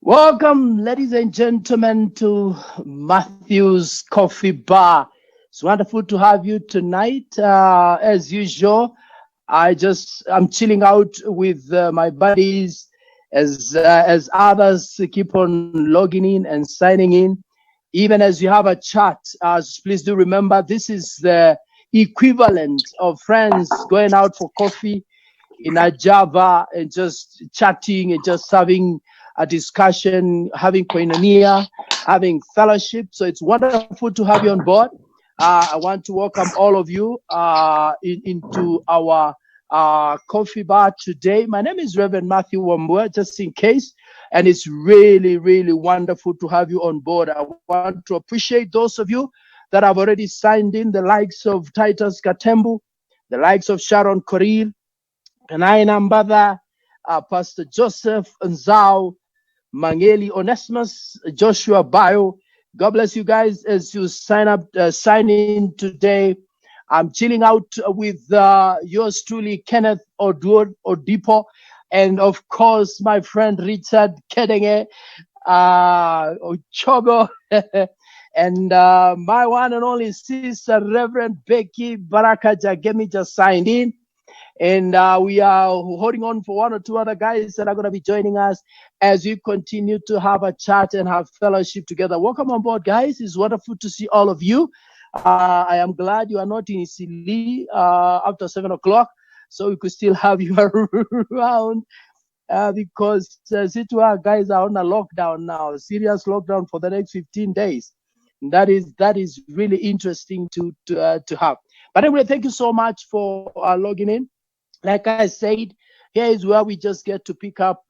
Welcome, ladies and gentlemen, to Mathew's Coffee Bar. It's wonderful to have you tonight. As usual, I'm chilling out with my buddies as others keep on logging in and signing in. Even as you have a chat, please do remember this is the equivalent of friends going out for coffee in a Java and just chatting and just having a discussion, having koinonia, having fellowship. So it's wonderful to have you on board. I want to welcome all of you into our coffee bar today. My name is Reverend Mathew Wambua, just in case. And it's really, really wonderful to have you on board. I want to appreciate those of you that have already signed in, the likes of Titus Katembu, the likes of Sharon Koril, and I Mbada, Pastor Joseph Nzao, Mangeli Onesimus, Joshua Bio. God bless you guys as you sign in today. I'm chilling out with yours truly, Kenneth Odipo, and of course, my friend Richard Kedenge, Ochogo, and my one and only sister, Reverend Becky Baraka Jagemi, just signed in. And we are holding on for one or two other guys that are going to be joining us as we continue to have a chat and have fellowship together. Welcome on board, guys. It's wonderful to see all of you. I am glad you are not in Isili after 7 o'clock, so we could still have you around because Situa guys are on a lockdown now, serious lockdown for the next 15 days. And that is really interesting to have. But anyway, thank you so much for logging in. Like I said, here is where we just get to pick up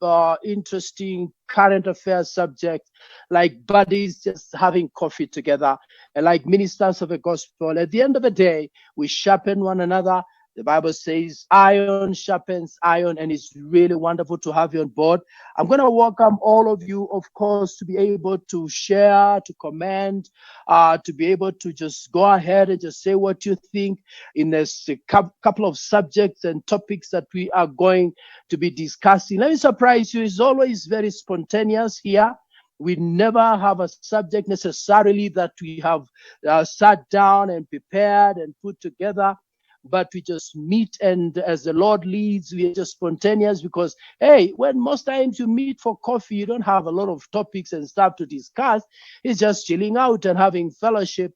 interesting current affairs subjects, like buddies just having coffee together, and like ministers of the gospel. At the end of the day, we sharpen one another. The Bible says iron sharpens iron, and it's really wonderful to have you on board. I'm going to welcome all of you, of course, to be able to share, to comment, to be able to just go ahead and just say what you think in this couple of subjects and topics that we are going to be discussing. Let me surprise you, it's always very spontaneous here. We never have a subject necessarily that we have sat down and prepared and put together, but we just meet, and as the Lord leads, we are just spontaneous because, hey, when most times you meet for coffee, you don't have a lot of topics and stuff to discuss. It's just chilling out and having fellowship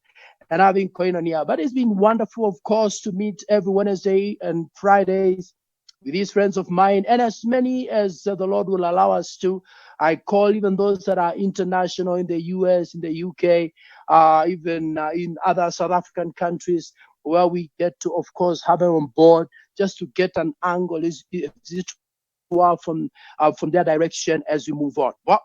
and having koinonia. But it's been wonderful, of course, to meet every Wednesday and Fridays with these friends of mine, and as many as the Lord will allow us to. I call even those that are international in the US, in the UK, even in other South African countries, where we get to, of course, have them on board just to get an angle from their direction as we move on. Well,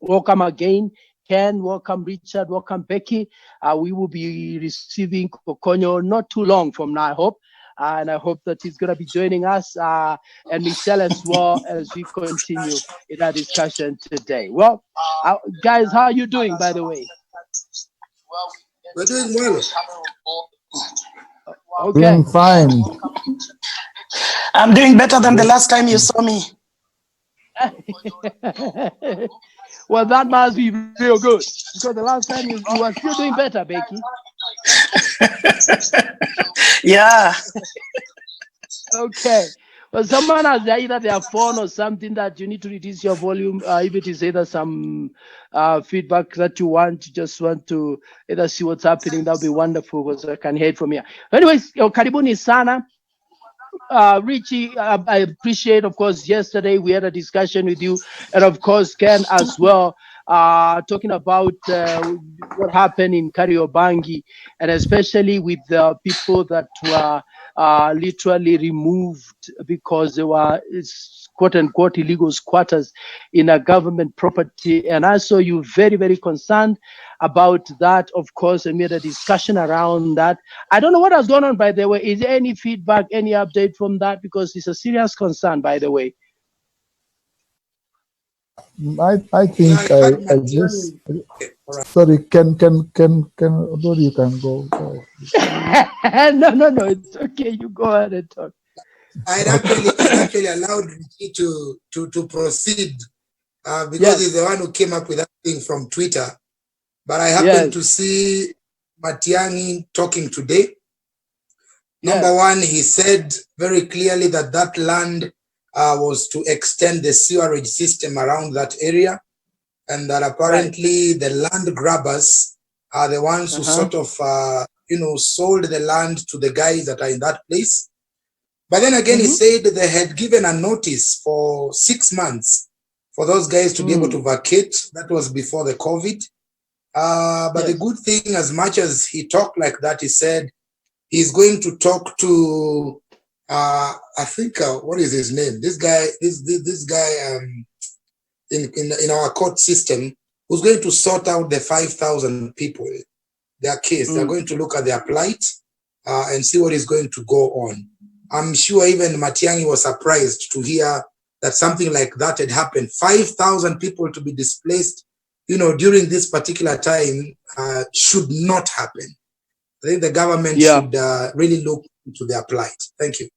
welcome again, Ken. Welcome, Richard. Welcome, Becky. We will be receiving Kokonyo not too long from now, I hope. And I hope that he's going to be joining us, and Michelle as well, as we continue in our discussion today. Well, guys, how are you doing, by the way? We're doing well. Okay. Doing fine. I'm doing better than the last time you saw me. Well, that must be real good, because the last time you were still doing better, Becky. Yeah. Okay. Well, someone has either their phone or something that you need to reduce your volume. If it is either some feedback that you just want to either see what's happening, that would be wonderful, because I can hear it from here. Anyways, karibuni sana. Richie, I appreciate, of course, yesterday we had a discussion with you, and of course, Ken as well, talking about what happened in Kariobangi, and especially with the people that were literally removed because they were quote unquote illegal squatters in a government property. And I saw you very, very concerned about that, of course, and we had a discussion around that. I don't know what has gone on, by the way. Is there any feedback, any update from that? Because it's a serious concern, by the way. I think I just sorry. Can you can go. No, it's okay. You go ahead and talk. I actually allowed Ricky to proceed because he's the one who came up with that thing from Twitter. But I happened to see Mathew talking today. Number one, he said very clearly that that land was to extend the sewerage system around that area, and that apparently the land grabbers are the ones who sort of, sold the land to the guys that are in that place. But then again, he said they had given a notice for 6 months for those guys to be able to vacate. That was before the COVID. But the good thing, as much as he talked like that, he said he's going to talk to, I think, what is his name? This guy, this guy in our court system, who's going to sort out the 5,000 people, their case. They're going to look at their plight and see what is going to go on. I'm sure even Mathew was surprised to hear that something like that had happened. 5,000 people to be displaced, during this particular time should not happen. I think the government should really look into their plight. Thank you.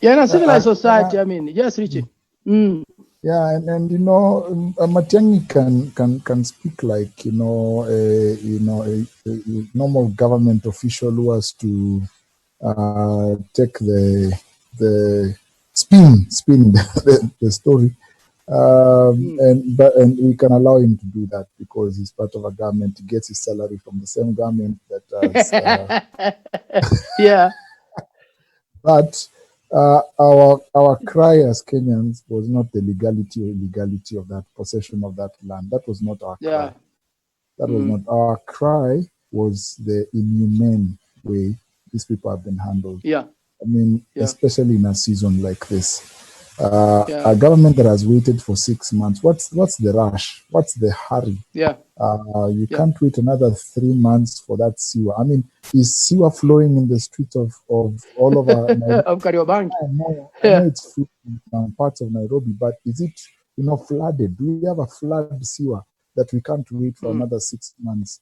Yeah, in a civilized society, I mean, yes, Richie. Yeah, and Mathew can speak like a normal government official who has to take the spin the story, and we can allow him to do that because he's part of a government. He gets his salary from the same government that yeah. But our cry as Kenyans was not the legality or illegality of that possession of that land. That was not our cry. That was not our cry. Was the inhumane way these people have been handled. Yeah. I mean, especially in a season like this. A government that has waited for 6 months. What's the rush? What's the hurry? Yeah. You can't wait another 3 months for that sewer. I mean, is sewer flowing in the streets of all over Nairobi? Of Kariobangi. I know it's flowing in some parts of Nairobi, but is it flooded? Do we have a flood sewer that we can't wait for another 6 months?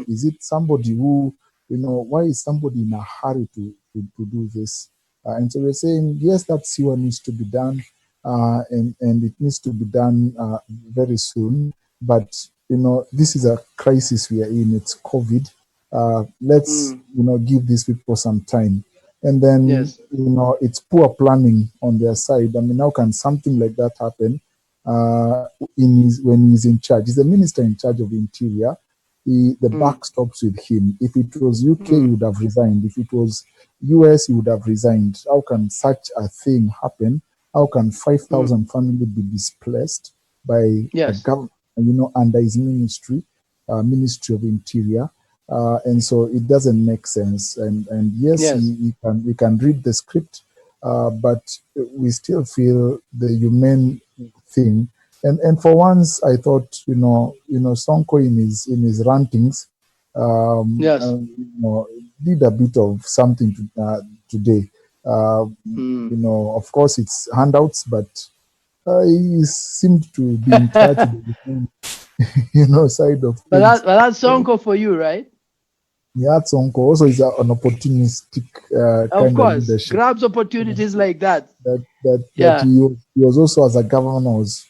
Is it somebody who, why is somebody in a hurry to do this? And so we're saying, yes, that sewer needs to be done, and it needs to be done very soon. But, this is a crisis we are in. It's COVID. Let's, give these people some time. And then, it's poor planning on their side. I mean, how can something like that happen when he's in charge? He's the minister in charge of Interior. The buck stops with him. If it was UK, he would have resigned. If it was US, he would have resigned. How can such a thing happen? How can 5,000 families be displaced by a government, under his ministry, Ministry of Interior? And so it doesn't make sense. And yes, we can read the script, but we still feel the humane thing. And for once, I thought, Sonko in his rantings, did a bit of something today. Of course, it's handouts, but he seemed to be in touch with the side of things. But that's Sonko for you, right? Yeah, Sonko also is an opportunistic kind of leadership. Grabs opportunities like that. That he was also, as a governor, was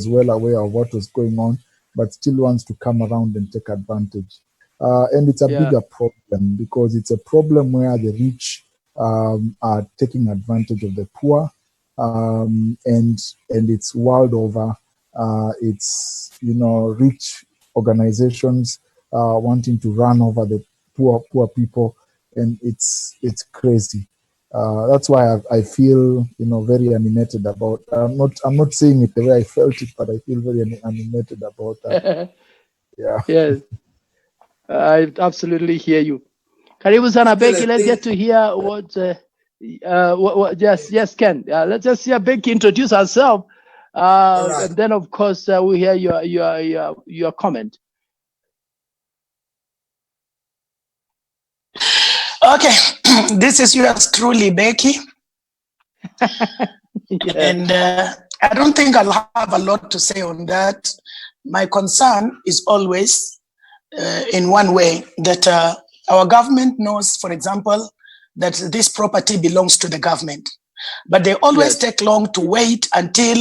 well aware of what was going on, but still wants to come around and take advantage. And it's a bigger problem because it's a problem where the rich are taking advantage of the poor, and it's world over. It's rich organizations wanting to run over the poor people, and it's crazy. That's why I feel very animated about. I'm not saying it the way I felt it, but I feel very animated about that. Yeah. Yes, I absolutely hear you. Karibu sana Becky. Let's get to hear what. Yes, Ken. Let's just hear Becky introduce herself, and then of course we hear your comment. Okay, this is yours truly, Becky. And I don't think I'll have a lot to say on that. My concern is always in one way that our government knows, for example, that this property belongs to the government. But they always take long to wait until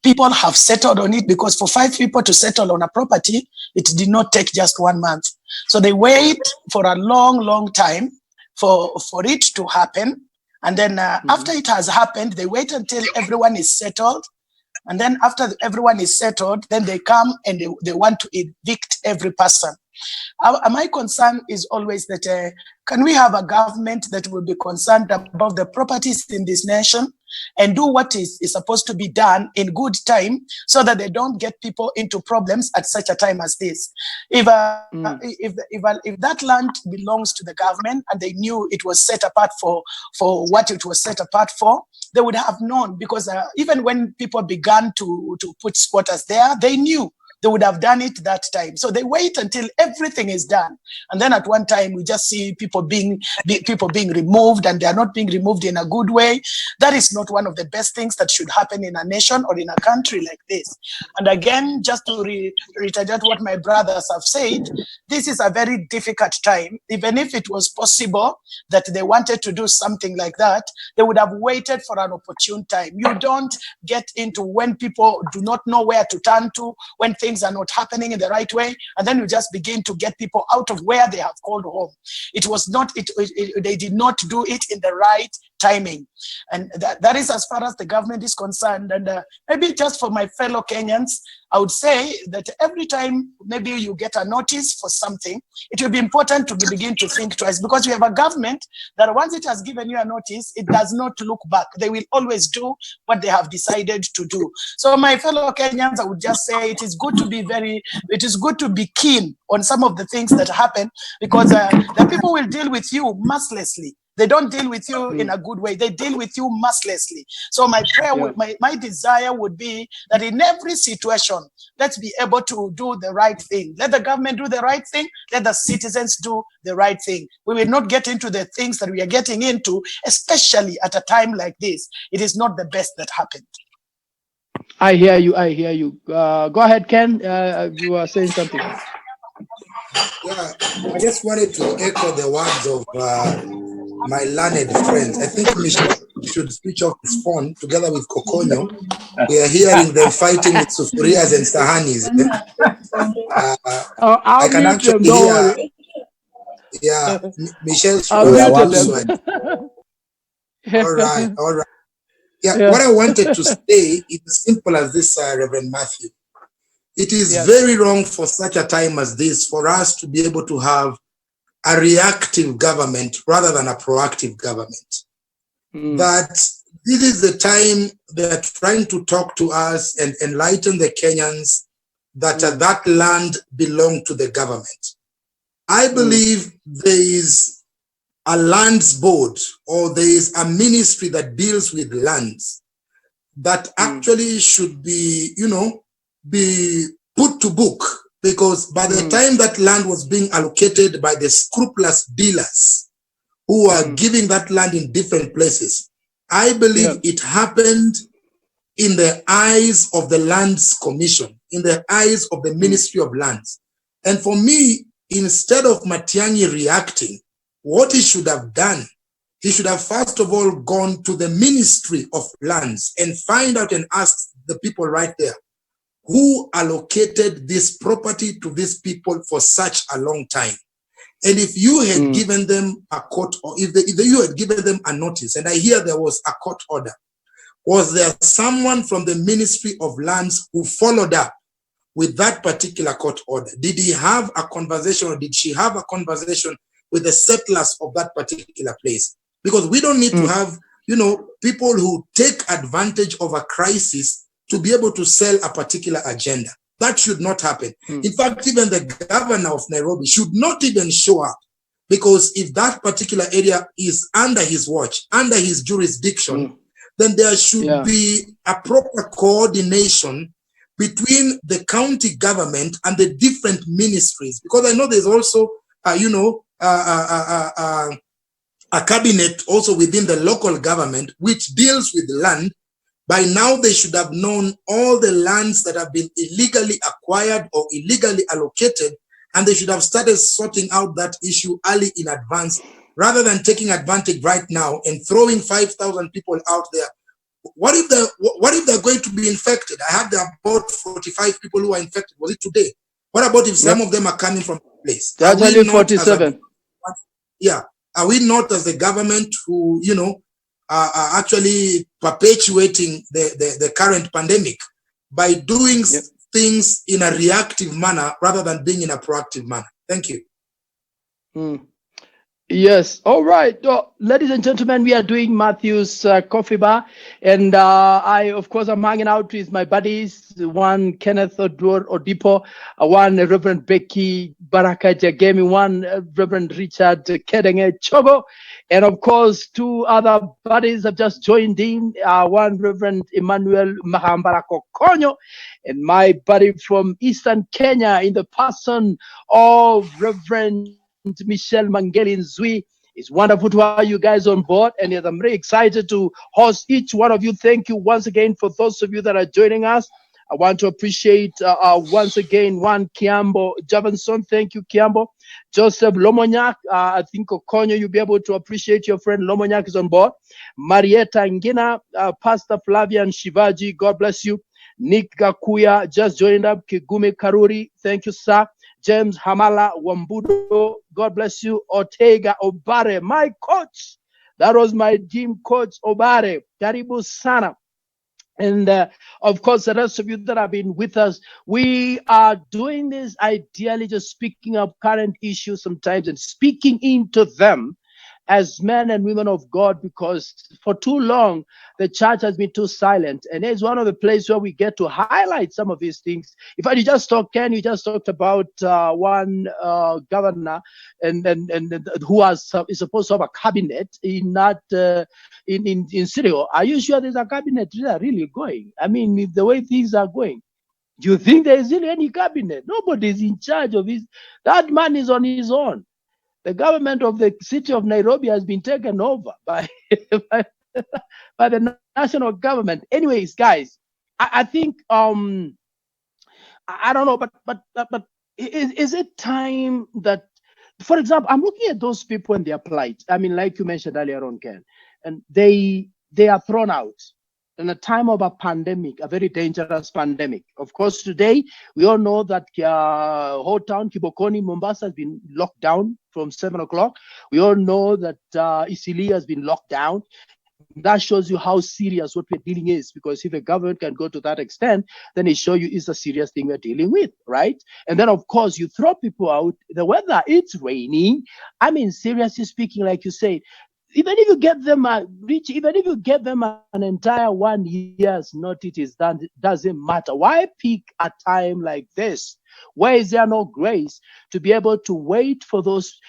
people have settled on it, because for 5 people to settle on a property, it did not take just 1 month. So they wait for a long, long time for it to happen. And then after it has happened, they wait until everyone is settled. And then after everyone is settled, then they come and they want to evict every person. My concern is always that can we have a government that will be concerned about the properties in this nation and do what is supposed to be done in good time, so that they don't get people into problems at such a time as this. If that land belongs to the government and they knew it was set apart for what it was set apart for, they would have known, because even when people began to put squatters there, they knew they would have done it that time. So they wait until everything is done. And then at one time, we just see people being removed, and they are not being removed in a good way. That is not one of the best things that should happen in a nation or in a country like this. And again, just to reiterate what my brothers have said, this is a very difficult time. Even if it was possible that they wanted to do something like that, they would have waited for an opportune time. You don't get into when people do not know where to turn to, when things are not happening in the right way, and then you just begin to get people out of where they have called home. It was not, they did not do it in the right timing. And that is as far as the government is concerned. And maybe just for my fellow Kenyans, I would say that every time maybe you get a notice for something, it will be important to begin to think twice, because we have a government that once it has given you a notice, it does not look back. They will always do what they have decided to do. So my fellow Kenyans, I would just say it is good to be keen on some of the things that happen, because the people will deal with you mercilessly. They don't deal with you in a good way. They deal with you mercilessly. So my prayer, my desire would be that in every situation, let's be able to do the right thing. Let the government do the right thing. Let the citizens do the right thing. We will not get into the things that we are getting into, especially at a time like this. It is not the best that happened. I hear you. I hear you. Go ahead, Ken. You are saying something. Yeah, I just wanted to echo the words of my learned friends. I think Michelle should switch off his phone together with Kokonyo. We are hearing them fighting with sufurias and sahanis. I can actually hear. Yeah, Michelle should them. All right. Yeah, what I wanted to say is as simple as this, Reverend Mathew. It is very wrong for such a time as this for us to be able to have a reactive government rather than a proactive government. That this is the time they're trying to talk to us and enlighten the Kenyans that that land belongs to the government. I believe there is a lands board, or there is a ministry that deals with lands that actually should be, be put to book, because by the time that land was being allocated by the scrupulous dealers who are giving that land in different places, I believe it happened in the eyes of the Lands Commission, in the eyes of the Ministry of Lands. And for me, instead of Matiang'i reacting, what he should have done, he should have first of all gone to the Ministry of Lands and find out and ask the people right there, who allocated this property to these people for such a long time? And if you had given them a court, or if you had given them a notice, and I hear there was a court order, was there someone from the Ministry of Lands who followed up with that particular court order? Did he have a conversation, or did she have a conversation with the settlers of that particular place? Because we don't need to have, people who take advantage of a crisis to be able to sell a particular agenda. That should not happen. In fact, even the governor of Nairobi should not even show up, because if that particular area is under his watch, under his jurisdiction, then there should be a proper coordination between the county government and the different ministries. Because I know there's also, a cabinet also within the local government which deals with land. By now, they should have known all the lands that have been illegally acquired or illegally allocated, and they should have started sorting out that issue early in advance rather than taking advantage right now and throwing 5,000 people out there. What if they're going to be infected? I had about 45 people who are infected. Was it today? What about if some of them are coming from a place? Are we not 47? Are we not, as the government, who are actually perpetuating the current pandemic by doing things in a reactive manner rather than being in a proactive manner? Thank you. Yes. All right. Ladies and gentlemen, we are doing Mathew's coffee bar. And I, of course, I'm hanging out with my buddies, one Kenneth Odipo, one Reverend Becky Baraka Jagemi, one Reverend Richard Kedenge Chogo. And of course, two other buddies have just joined in, one Reverend Emmanuel Mahambarako Konyo, and my buddy from Eastern Kenya in the person of Reverend Michelle Mangeli Nzui. It's wonderful to have you guys on board, and I'm very excited to host each one of you. Thank you once again for those of you that are joining us. I want to appreciate once again one Kiambo Javanson. Thank you, Kiambo. Joseph Lomonyak. I think Okonyo, you'll be able to appreciate your friend Lomonyak is on board. Marietta Ngina, Pastor Flavian Shivaji. God bless you. Nick Gakuya just joined up. Kigume Karuri. Thank you, sir. James Hamala Wambudo, God bless you. Ortega Obare, my coach. That was my gym coach, Obare. Karibu sana. And of course, the rest of you that have been with us, we are doing this ideally just speaking of current issues sometimes and speaking into them as men and women of God, because for too long, the church has been too silent. And it's one of the places where we get to highlight some of these things. In fact, you just talked about one governor and who is supposed to have a cabinet in that in Syria. Are you sure there's a cabinet really going? I mean, if the way things are going, do you think there is really any cabinet? Nobody is in charge of his. That man is on his own. The government of the city of Nairobi has been taken over by by the national government. Anyways, guys, I think I don't know, but is it time that, for example, I'm looking at those people and their plight. I mean, like you mentioned earlier on, Ken, and they are thrown out in a time of a pandemic, a very dangerous pandemic. Of course, today we all know that whole town Kibokoni, Mombasa has been locked down from 7 o'clock. We all know that Isili has been locked down. That shows you how serious what we're dealing is, because if a government can go to that extent, then it shows you it's a serious thing we're dealing with, right? And then, of course, you throw people out. The weather, it's raining. I mean, seriously speaking, like you say, even if you get them even if you get them an entire 1 year's notice, that doesn't matter. Why pick a time like this? Where is there no grace to be able to wait for this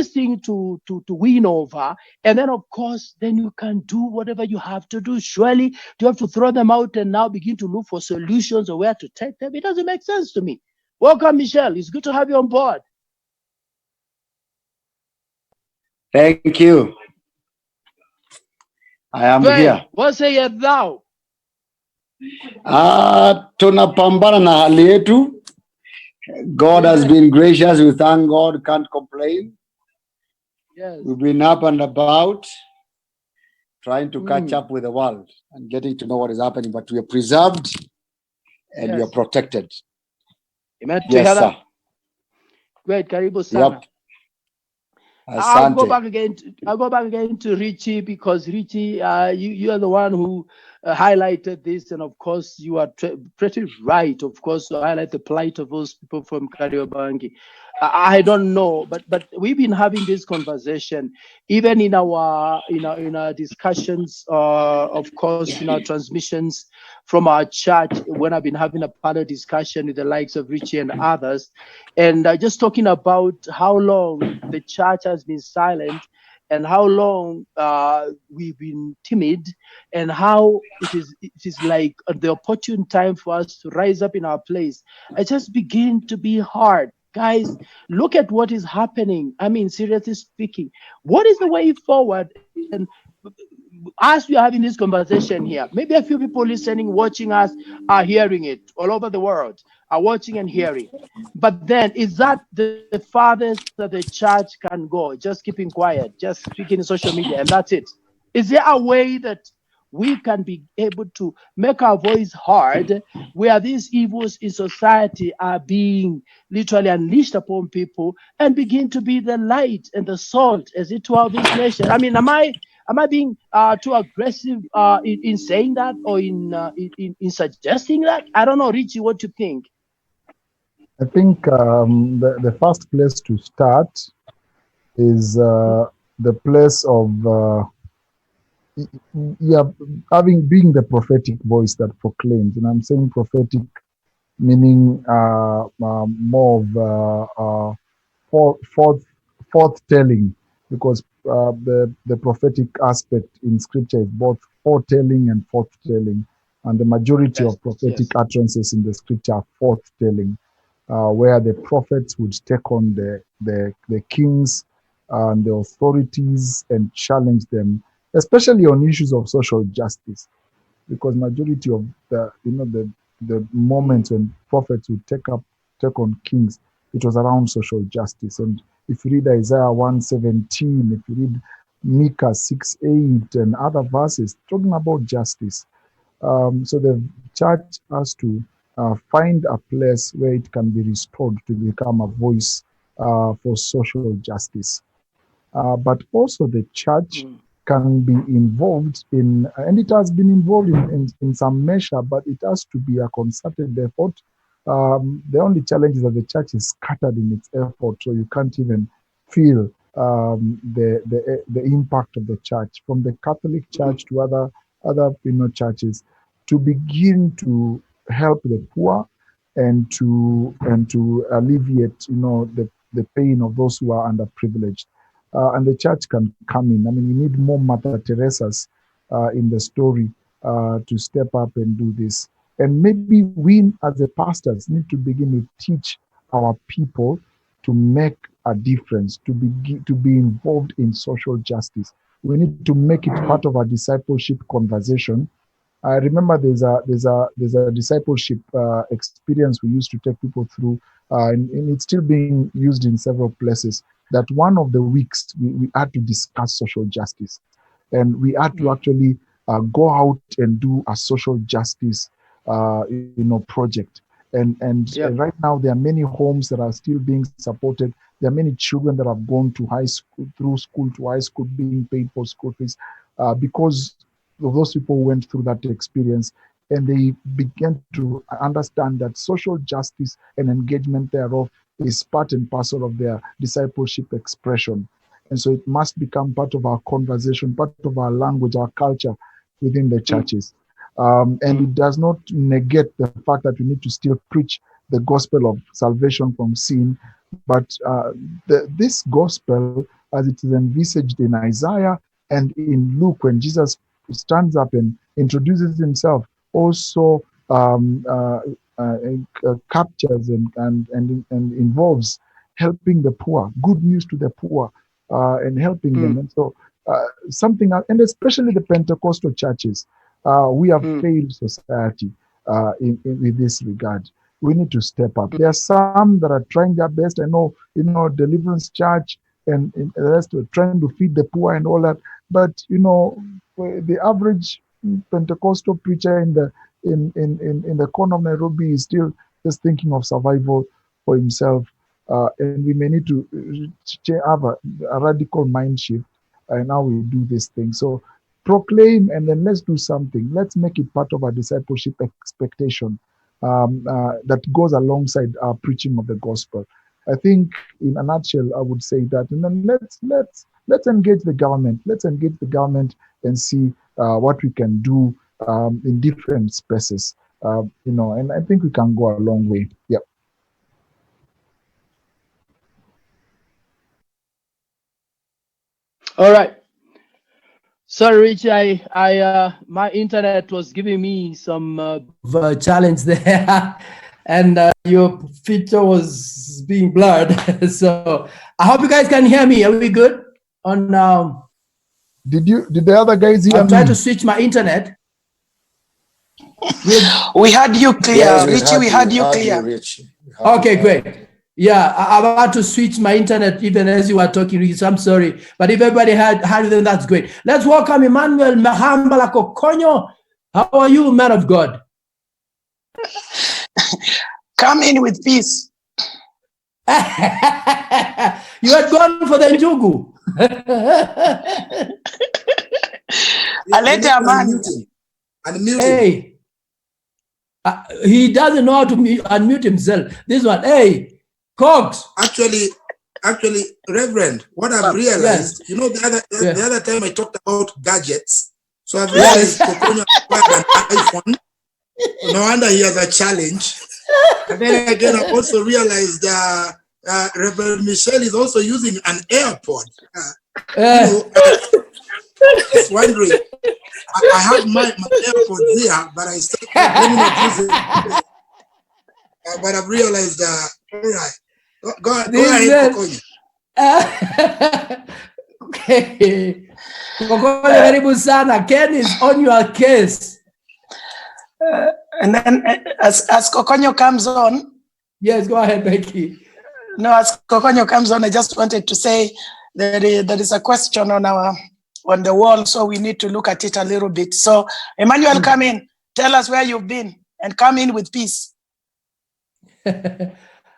thing to win over? And then, of course, then you can do whatever you have to do. Surely, do you have to throw them out and now begin to look for solutions or where to take them? It doesn't make sense to me. Welcome, Michelle. It's good to have you on board. Thank you. I am here. What say ye thou? Tunapambana na hali yetu. God has been gracious. We thank God. Can't complain. Yes. We've been up and about, trying to catch up with the world and getting to know what is happening. But we are preserved and we are protected. Amen. Yes, sir. Great. Karibu sana. Yep. I'll go back again to Richie, because Richie, you are the one who highlighted this, and of course you are pretty right. Of course, to highlight the plight of those people from Kariobangi. I don't know, but we've been having this conversation even in our discussions, of course, in our transmissions from our church, when I've been having a panel discussion with the likes of Richie and others, and just talking about how long the church has been silent and how long we've been timid, and how it is like the opportune time for us to rise up in our place. I just begin to be hard. Guys, look at what is happening. I mean, seriously speaking, what is the way forward? And as we are having this conversation here, maybe a few people listening, watching us are hearing it all over the world. are watching and hearing. But then, is that the farthest that the church can go? Just keeping quiet, just speaking in social media, and that's it. Is there a way that we can be able to make our voice heard where these evils in society are being literally unleashed upon people and begin to be the light and the salt as it were of this nation? I mean, am I being too aggressive in saying that, or in suggesting that? I don't know, Richie, what you think? I think the first place to start is the place of being the prophetic voice that proclaims. And I'm saying prophetic, meaning more of forth-telling, because the prophetic aspect in scripture is both foretelling and forth-telling, and the majority of prophetic utterances in the scripture are forth-telling, where the prophets would take on the kings and the authorities and challenge them, especially on issues of social justice, because majority of the moments when prophets would take on kings, it was around social justice. And if you read Isaiah 1:17, if you read Micah 6:8 and other verses talking about justice, so the church has to find a place where it can be restored to become a voice for social justice. But also the church can be involved in, and it has been involved in some measure, but it has to be a concerted effort. The only challenge is that the church is scattered in its effort, so you can't even feel the impact of the church, from the Catholic Church to other churches, to begin to help the poor and to alleviate the pain of those who are underprivileged. And the church can come in. I mean, we need more Mother Teresas in the story to step up and do this. And maybe we, as the pastors, need to begin to teach our people to make a difference, to be involved in social justice. We need to make it part of our discipleship conversation. I remember there's a discipleship experience we used to take people through, and it's still being used in several places. That one of the weeks we had to discuss social justice, and we had to actually go out and do a social justice project. And right now there are many homes that are still being supported. There are many children that have gone to high school, through school to high school, being paid for school fees because of those people who went through that experience, and they began to understand that social justice and engagement thereof is part and parcel of their discipleship expression. And so it must become part of our conversation, part of our language, our culture within the churches. And it does not negate the fact that we need to still preach the gospel of salvation from sin. But this gospel, as it is envisaged in Isaiah and in Luke, when Jesus stands up and introduces himself, also captures and involves helping the poor, good news to the poor, and helping them. And so something, and especially the Pentecostal churches, we have failed society in this regard. We need to step up. There are some that are trying their best. I know, Deliverance Church and the rest are trying to feed the poor and all that. But the average Pentecostal preacher in the corner of Nairobi is still just thinking of survival for himself, and we may need to have a radical mind shift in how we do this thing. So proclaim, and then let's do something. Let's make it part of our discipleship expectation that goes alongside our preaching of the gospel. I think, in a nutshell, I would say that. And then let's engage the government. Let's engage the government and see what we can do in different spaces. And I think we can go a long way. Yeah. All right. Sorry, Rich, my internet was giving me some challenge there, and your picture was being blurred. So I hope you guys can hear me. Are we good? Did the other guys hear me? I'm trying to switch my internet. We had you clear, Yes, Richie. We had you clear. Richie. Okay, great. Yeah, I'm about to switch my internet even as you were talking, Richie, so I'm sorry. But if everybody had them, that's great. Let's welcome Emmanuel Mahambala Kokonyo. How are you, man of God? Come in with peace. You had gone for the njugu. Alete Amani. Unmute him. Hey, he doesn't know how to unmute himself. This one, hey, Cox. Actually, Reverend, what I've realized, yes. you know, the other time I talked about gadgets, so I've realized Kokonyo acquired an iPhone. No wonder he has a challenge. And then again, I've also realized Reverend Michelle is also using an AirPod. Just wondering. I have my AirPods here, but I still not use it. But I've realized, all right. Go ahead, Kokonyo. Okay. Kokonyo, karibu sana. Ken is on your case. And then as Kokonyo comes on. Yes, go ahead, Becky. No, as Kokonyo comes on, I just wanted to say that there is a question on the wall, so we need to look at it a little bit. So, Emmanuel, come in. Tell us where you've been, and come in with peace.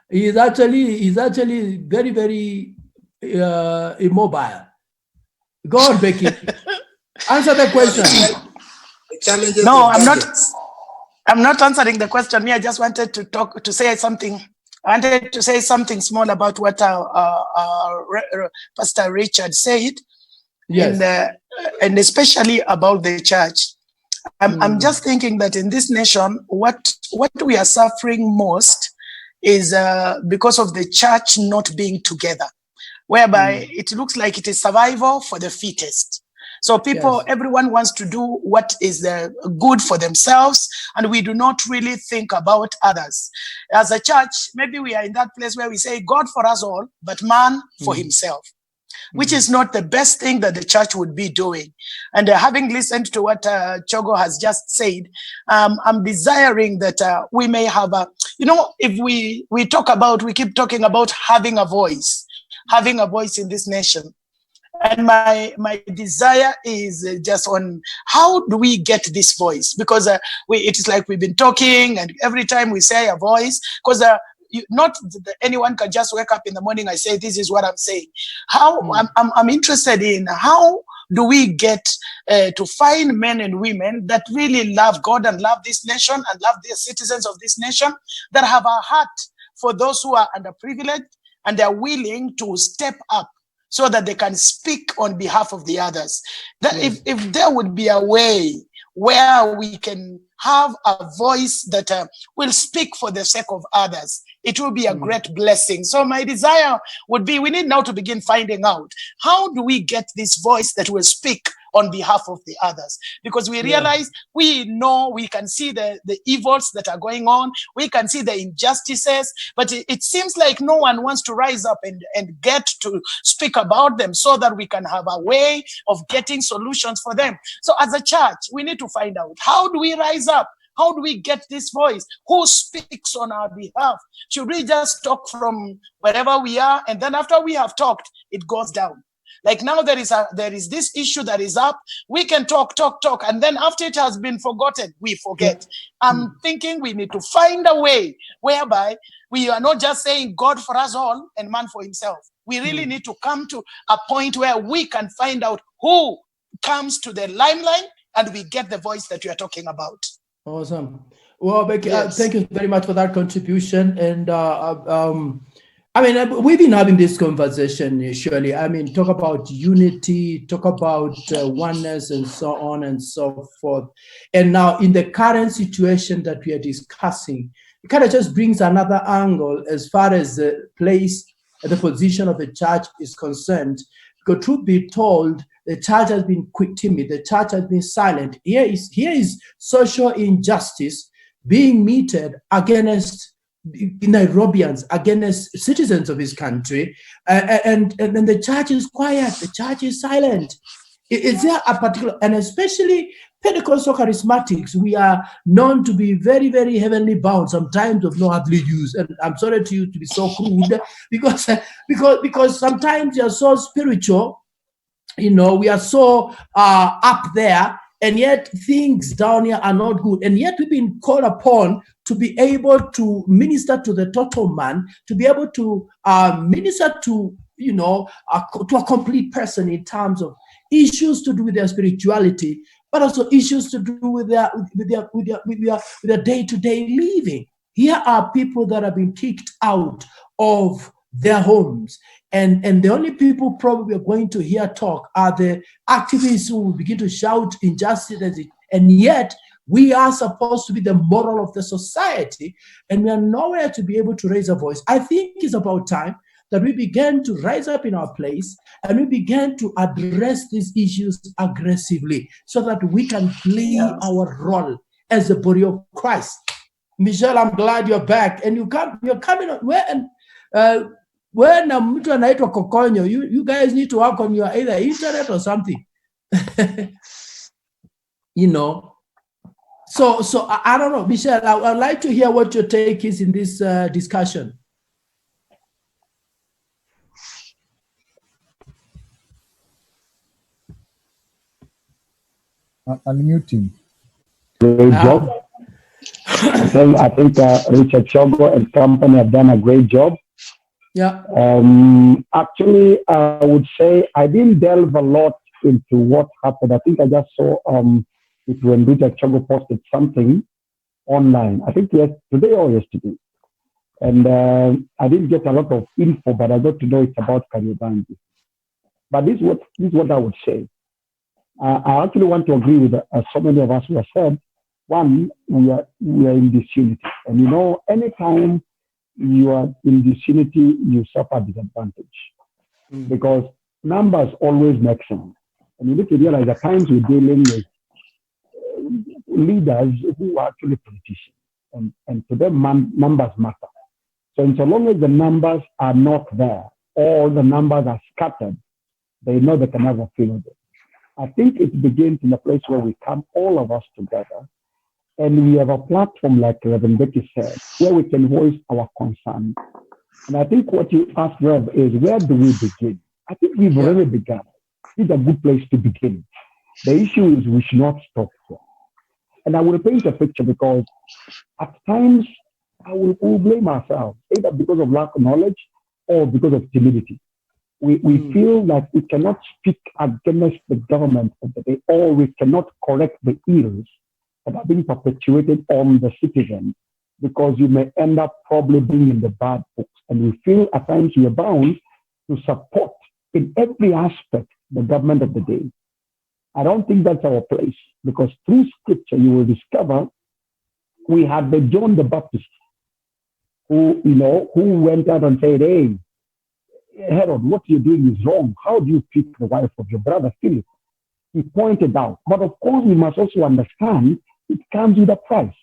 He's actually very, very immobile. Go on, Becky. Answer the question. No, I'm not answering the question. Me, I just wanted to say something. I wanted to say something small about what Pastor Richard said. Yes. And especially about the church. I'm just thinking that in this nation, what we are suffering most is because of the church not being together, whereby it looks like it is survival for the fittest. So everyone wants to do what is good for themselves, and we do not really think about others. As a church, maybe we are in that place where we say God for us all, but man for himself, which is not the best thing that the church would be doing. And having listened to what Chogo has just said, I'm desiring that we may have if we keep talking about having a voice in this nation. And my desire is just on how do we get this voice? Because it is like we've been talking, and every time we say a voice, because not anyone can just wake up in the morning and say, this is what I'm saying. I'm interested in how do we get to find men and women that really love God and love this nation and love the citizens of this nation, that have a heart for those who are underprivileged, and they're willing to step up so that they can speak on behalf of the others. That if there would be a way where we can have a voice that will speak for the sake of others, it will be a great blessing. So my desire would be, we need now to begin finding out, how do we get this voice that will speak on behalf of the others? Because we realize, we know, we can see the evils that are going on, we can see the injustices, but it seems like no one wants to rise up and get to speak about them so that we can have a way of getting solutions for them. So as a church, we need to find out, how do we rise up? How do we get this voice? Who speaks on our behalf? Should we just talk from wherever we are, and then after we have talked, it goes down? Like now there is this issue that is up. We can talk, and then after it has been forgotten, we forget. I'm thinking we need to find a way whereby we are not just saying God for us all and man for himself. We really need to come to a point where we can find out who comes to the limelight, and we get the voice that you are talking about. Awesome. Well, Becky, thank you very much for that contribution. And I mean, we've been having this conversation, surely. I mean, talk about unity, talk about oneness, and so on and so forth. And now, in the current situation that we are discussing, it kind of just brings another angle as far as the place, the position of the church is concerned. Because truth be told, the church has been timid. The church has been silent. Here is social injustice being meted against Nairobians, against citizens of his country, and the church is quiet. The church is silent. Is there a particular, and especially Pentecostal charismatics, we are known to be very, very heavenly bound, sometimes of no earthly use. And I'm sorry to you to be so crude, because sometimes you're so spiritual, we are so up there, and yet things down here are not good. And yet we've been called upon to be able to minister to the total man, to be able to minister to, to a complete person in terms of issues to do with their spirituality, but also issues to do with their day-to-day living. Here are people that have been kicked out of their homes, and the only people probably are going to hear talk are the activists who will begin to shout injustice, and yet we are supposed to be the model of the society, and we are nowhere to be able to raise a voice. I think it's about time that we began to rise up in our place and we began to address these issues aggressively so that we can play our role as the body of Christ. Michelle, I'm glad you're back, and you're coming on when mtu anaitwa Kokonyo, you guys need to work on your either internet or something. So I don't know, Michelle, I'd like to hear what your take is in this discussion. Unmuting. Great job. I think Richard Shogo and company have done a great job. Yeah. Actually, I would say I didn't delve a lot into what happened. I think I just saw it when Richard Shogo posted something online. I think today or yesterday. And I didn't get a lot of info, but I got to know it's about Kariobangi. But this is what I would say. I actually want to agree with so many of us who have said, one, we are in disunity. And anytime you are in disunity, you suffer disadvantage. Because numbers always make sense. And you need to realize at times we're dealing with leaders who are actually politicians. And to them, numbers matter. So long as the numbers are not there, or the numbers are scattered, they know they can never fill it. I think it begins in a place where we come, all of us together, and we have a platform, like Reverend Becky said, where we can voice our concern. And I think what you asked, Rev, is where do we begin? I think we've already begun. It's a good place to begin. The issue is we should not stop here. And I will paint a picture because at times I will blame ourselves, either because of lack of knowledge or because of timidity. We feel like we cannot speak against the government of the day, or we cannot correct the ills that are being perpetuated on the citizens, because you may end up probably being in the bad books. And we feel at times we are bound to support in every aspect the government of the day. I don't think that's our place, because through scripture you will discover we had the John the Baptist who went out and said, hey, Herod, what you're doing is wrong. How do you treat the wife of your brother Philip? He pointed out. But of course, we must also understand it comes with a price.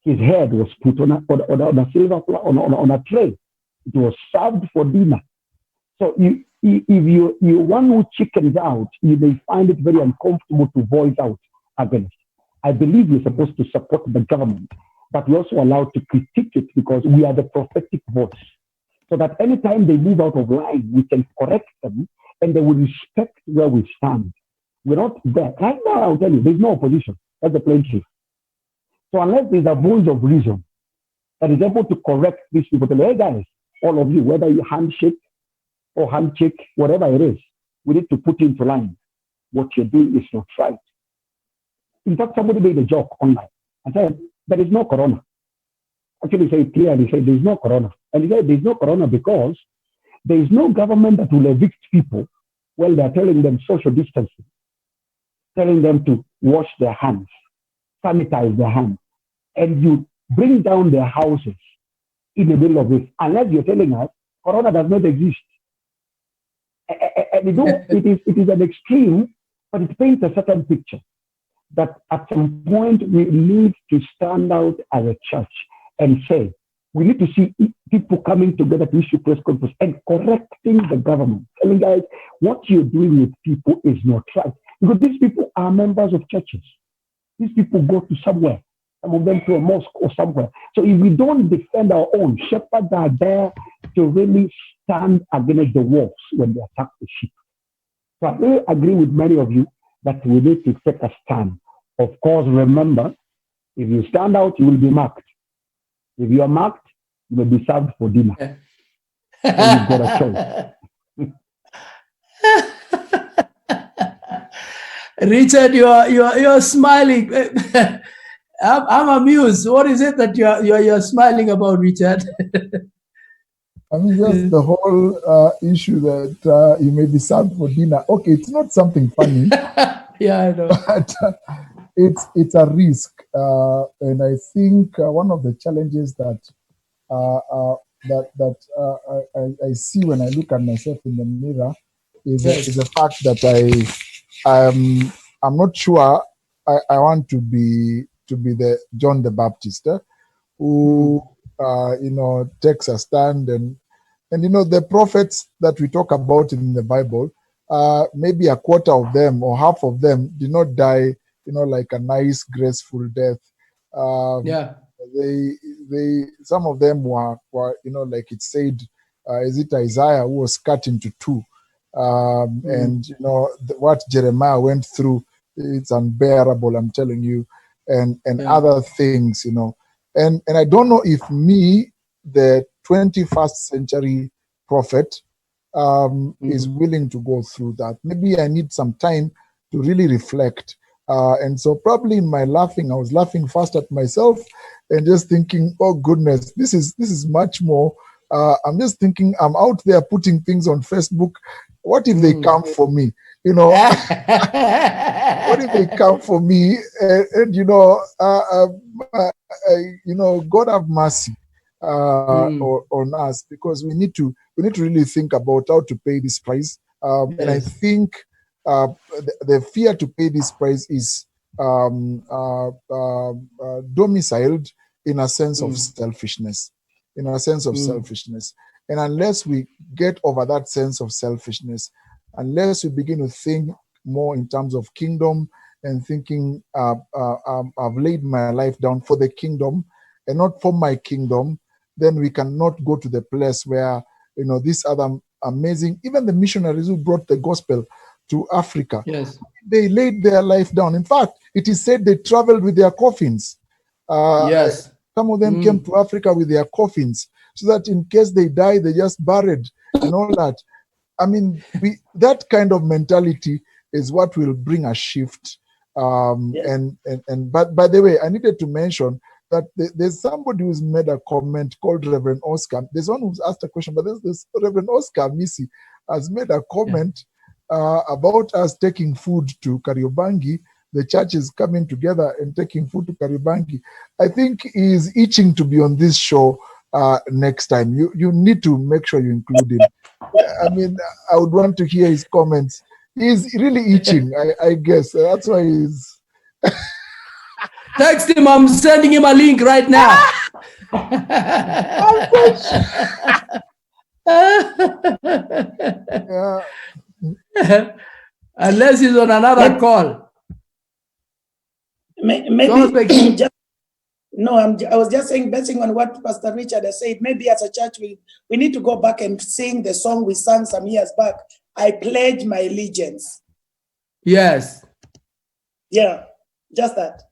His head was put on a silver on a tray. It was served for dinner. So if you're one who chickens out, you may find it very uncomfortable to voice out against. I believe we're supposed to support the government, but we're also allowed to critique it because we are the prophetic voice. So that anytime they move out of line, we can correct them and they will respect where we stand. We're not there. Right now, I'll tell you, there's no opposition. That's the plain truth. So unless there's a voice of reason that is able to correct these people, tell, hey guys, all of you, whether you handshake or handshake, whatever it is, we need to put into line. What you're doing is not right. In fact, somebody made a joke online and said, there is no corona. Actually, say it clearly, say there's no corona. And he said there's no corona because there is no government that will evict people while they're telling them social distancing, telling them to wash their hands, sanitize their hands, and you bring down their houses in the middle of this, unless you're telling us corona does not exist. And it is an extreme, but it paints a certain picture that at some point we need to stand out as a church and say, we need to see people coming together to issue press conference and correcting the government, telling guys, what you're doing with people is not right. Because these people are members of churches. These people go to somewhere, some of them to a mosque or somewhere. So if we don't defend our own, shepherds are there to really stand against the wolves when they attack the sheep. So I really agree with many of you that we need to take a stand. Of course, remember, if you stand out, you will be marked. If you are marked, you will be served for dinner. So you've got a choice. Richard, you're smiling. I'm amused. What is it that you're smiling about, Richard? I mean, just the whole issue that you may be served for dinner. Okay, it's not something funny. Yeah, I know. But it's a risk, and I think one of the challenges that I see when I look at myself in the mirror is the fact that I'm not sure I want to be the John the Baptist who takes a stand and the prophets that we talk about in the Bible, maybe a quarter of them or half of them did not die like a nice graceful death. They some of them were like it said, is it Isaiah who was cut into two, and what Jeremiah went through, it's unbearable, I'm telling you, and other things, and I don't know if me, the 21st century prophet, is willing to go through that. Maybe I need some time to really reflect. And so probably in my laughing, I was laughing first at myself and just thinking, oh goodness, this is much more. I'm just thinking, I'm out there putting things on Facebook. What if they come for me? What if they come for me? And God have mercy on us, because we need to really think about how to pay this price. And I think the fear to pay this price is domiciled in a sense of selfishness. And unless we get over that sense of selfishness, unless we begin to think more in terms of kingdom and thinking, I've laid my life down for the kingdom and not for my kingdom, then we cannot go to the place where, these other amazing, even the missionaries who brought the gospel to Africa, they laid their life down. In fact, it is said they traveled with their coffins. Some of them came to Africa with their coffins, so that in case they die, they just buried and all that. I mean, that kind of mentality is what will bring a shift. But by the way, I needed to mention that there's somebody who's made a comment called Reverend Oscar. There's one who's asked a question, but there's this Reverend Oscar Misi has made a comment about us taking food to Kariobangi. The church is coming together and taking food to Kariobangi. I think he is itching to be on this show next time. You need to make sure you include him. I mean, I would want to hear his comments. He's really itching, I guess. That's why he's... Text him. I'm sending him a link right now. Unless he's on another call. Maybe just, no, I was just saying, based on what Pastor Richard has said, maybe as a church, we need to go back and sing the song we sang some years back, I Pledge My Allegiance. Yes. Yeah, just that.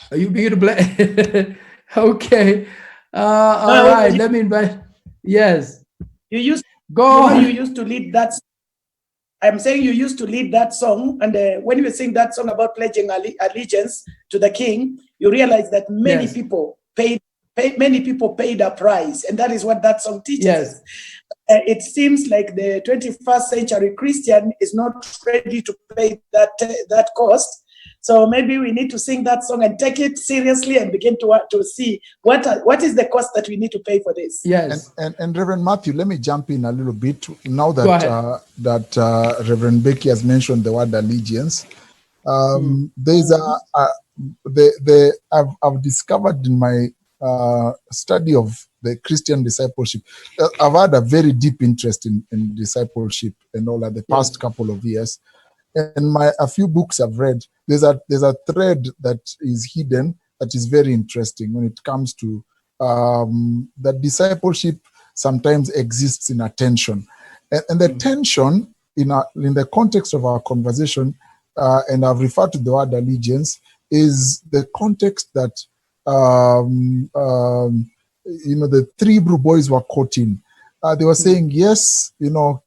Are you being to play? Okay. All right, let me invite. Yes. You used to lead that. I'm saying you used to lead that song, and when you sing that song about pledging allegiance to the King, you realize that many people paid a price, and that is what that song teaches us. It seems like the 21st century Christian is not ready to pay that cost. So maybe we need to sing that song and take it seriously and begin to see what is the cost that we need to pay for this. Yes. And Reverend Mathew, let me jump in a little bit now that Reverend Becky has mentioned the word allegiance. There's I've discovered in my study of the Christian discipleship, I've had a very deep interest in discipleship and all that the past couple of years. and a few books I've read, there's a thread that is hidden that is very interesting when it comes to that discipleship sometimes exists in attention, and the tension in the context of our conversation, and I've referred to the word allegiance, is the context that the three Hebrew boys were quoting. They were saying, yes,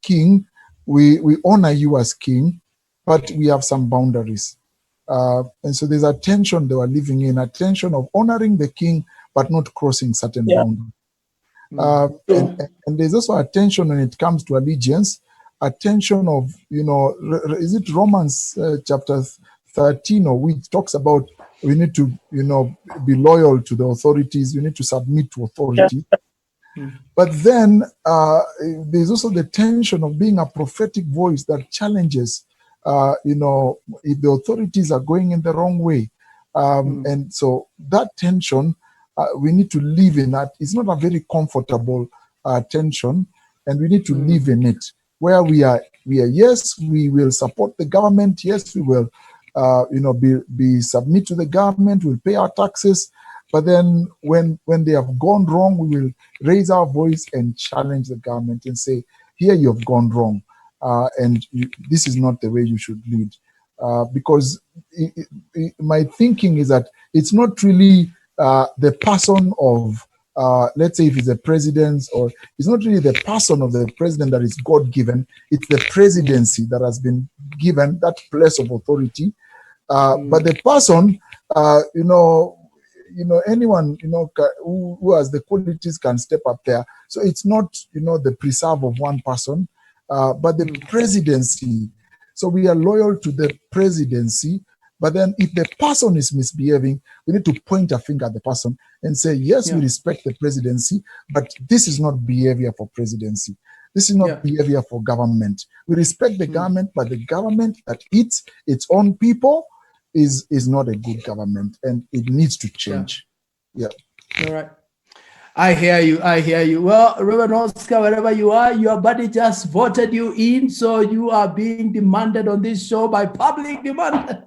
King, we honor you as king, but we have some boundaries. And so there's a tension they were living in, a tension of honoring the king, but not crossing certain boundaries. And there's also a tension when it comes to allegiance, a tension of, is it Romans chapter 13, or which talks about we need to, be loyal to the authorities, we need to submit to authority. But then there's also the tension of being a prophetic voice that challenges, if the authorities are going in the wrong way. And so that tension, we need to live in that. It's not a very comfortable tension, and we need to live in it, where we are, yes, we will support the government. Yes, we will, be submit to the government, we'll pay our taxes. But then when they have gone wrong, we will raise our voice and challenge the government and say, here you have gone wrong. This is not the way you should lead. Because my thinking is that it's not really the person of, let's say if it's the president, or it's not really the person of the president that is God-given, it's the presidency that has been given that place of authority. But the person, anyone, who has the qualities can step up there. So it's not, the preserve of one person, but the presidency. So we are loyal to the presidency, but then if the person is misbehaving, we need to point a finger at the person and say, yes, we respect the presidency, but this is not behavior for presidency. This is not behavior for government. We respect the government, but the government that eats its own people is not a good government, and it needs to change. Yeah. All right. I hear you. Well, Reverend Oscar, wherever you are, your body just voted you in, so you are being demanded on this show by public demand.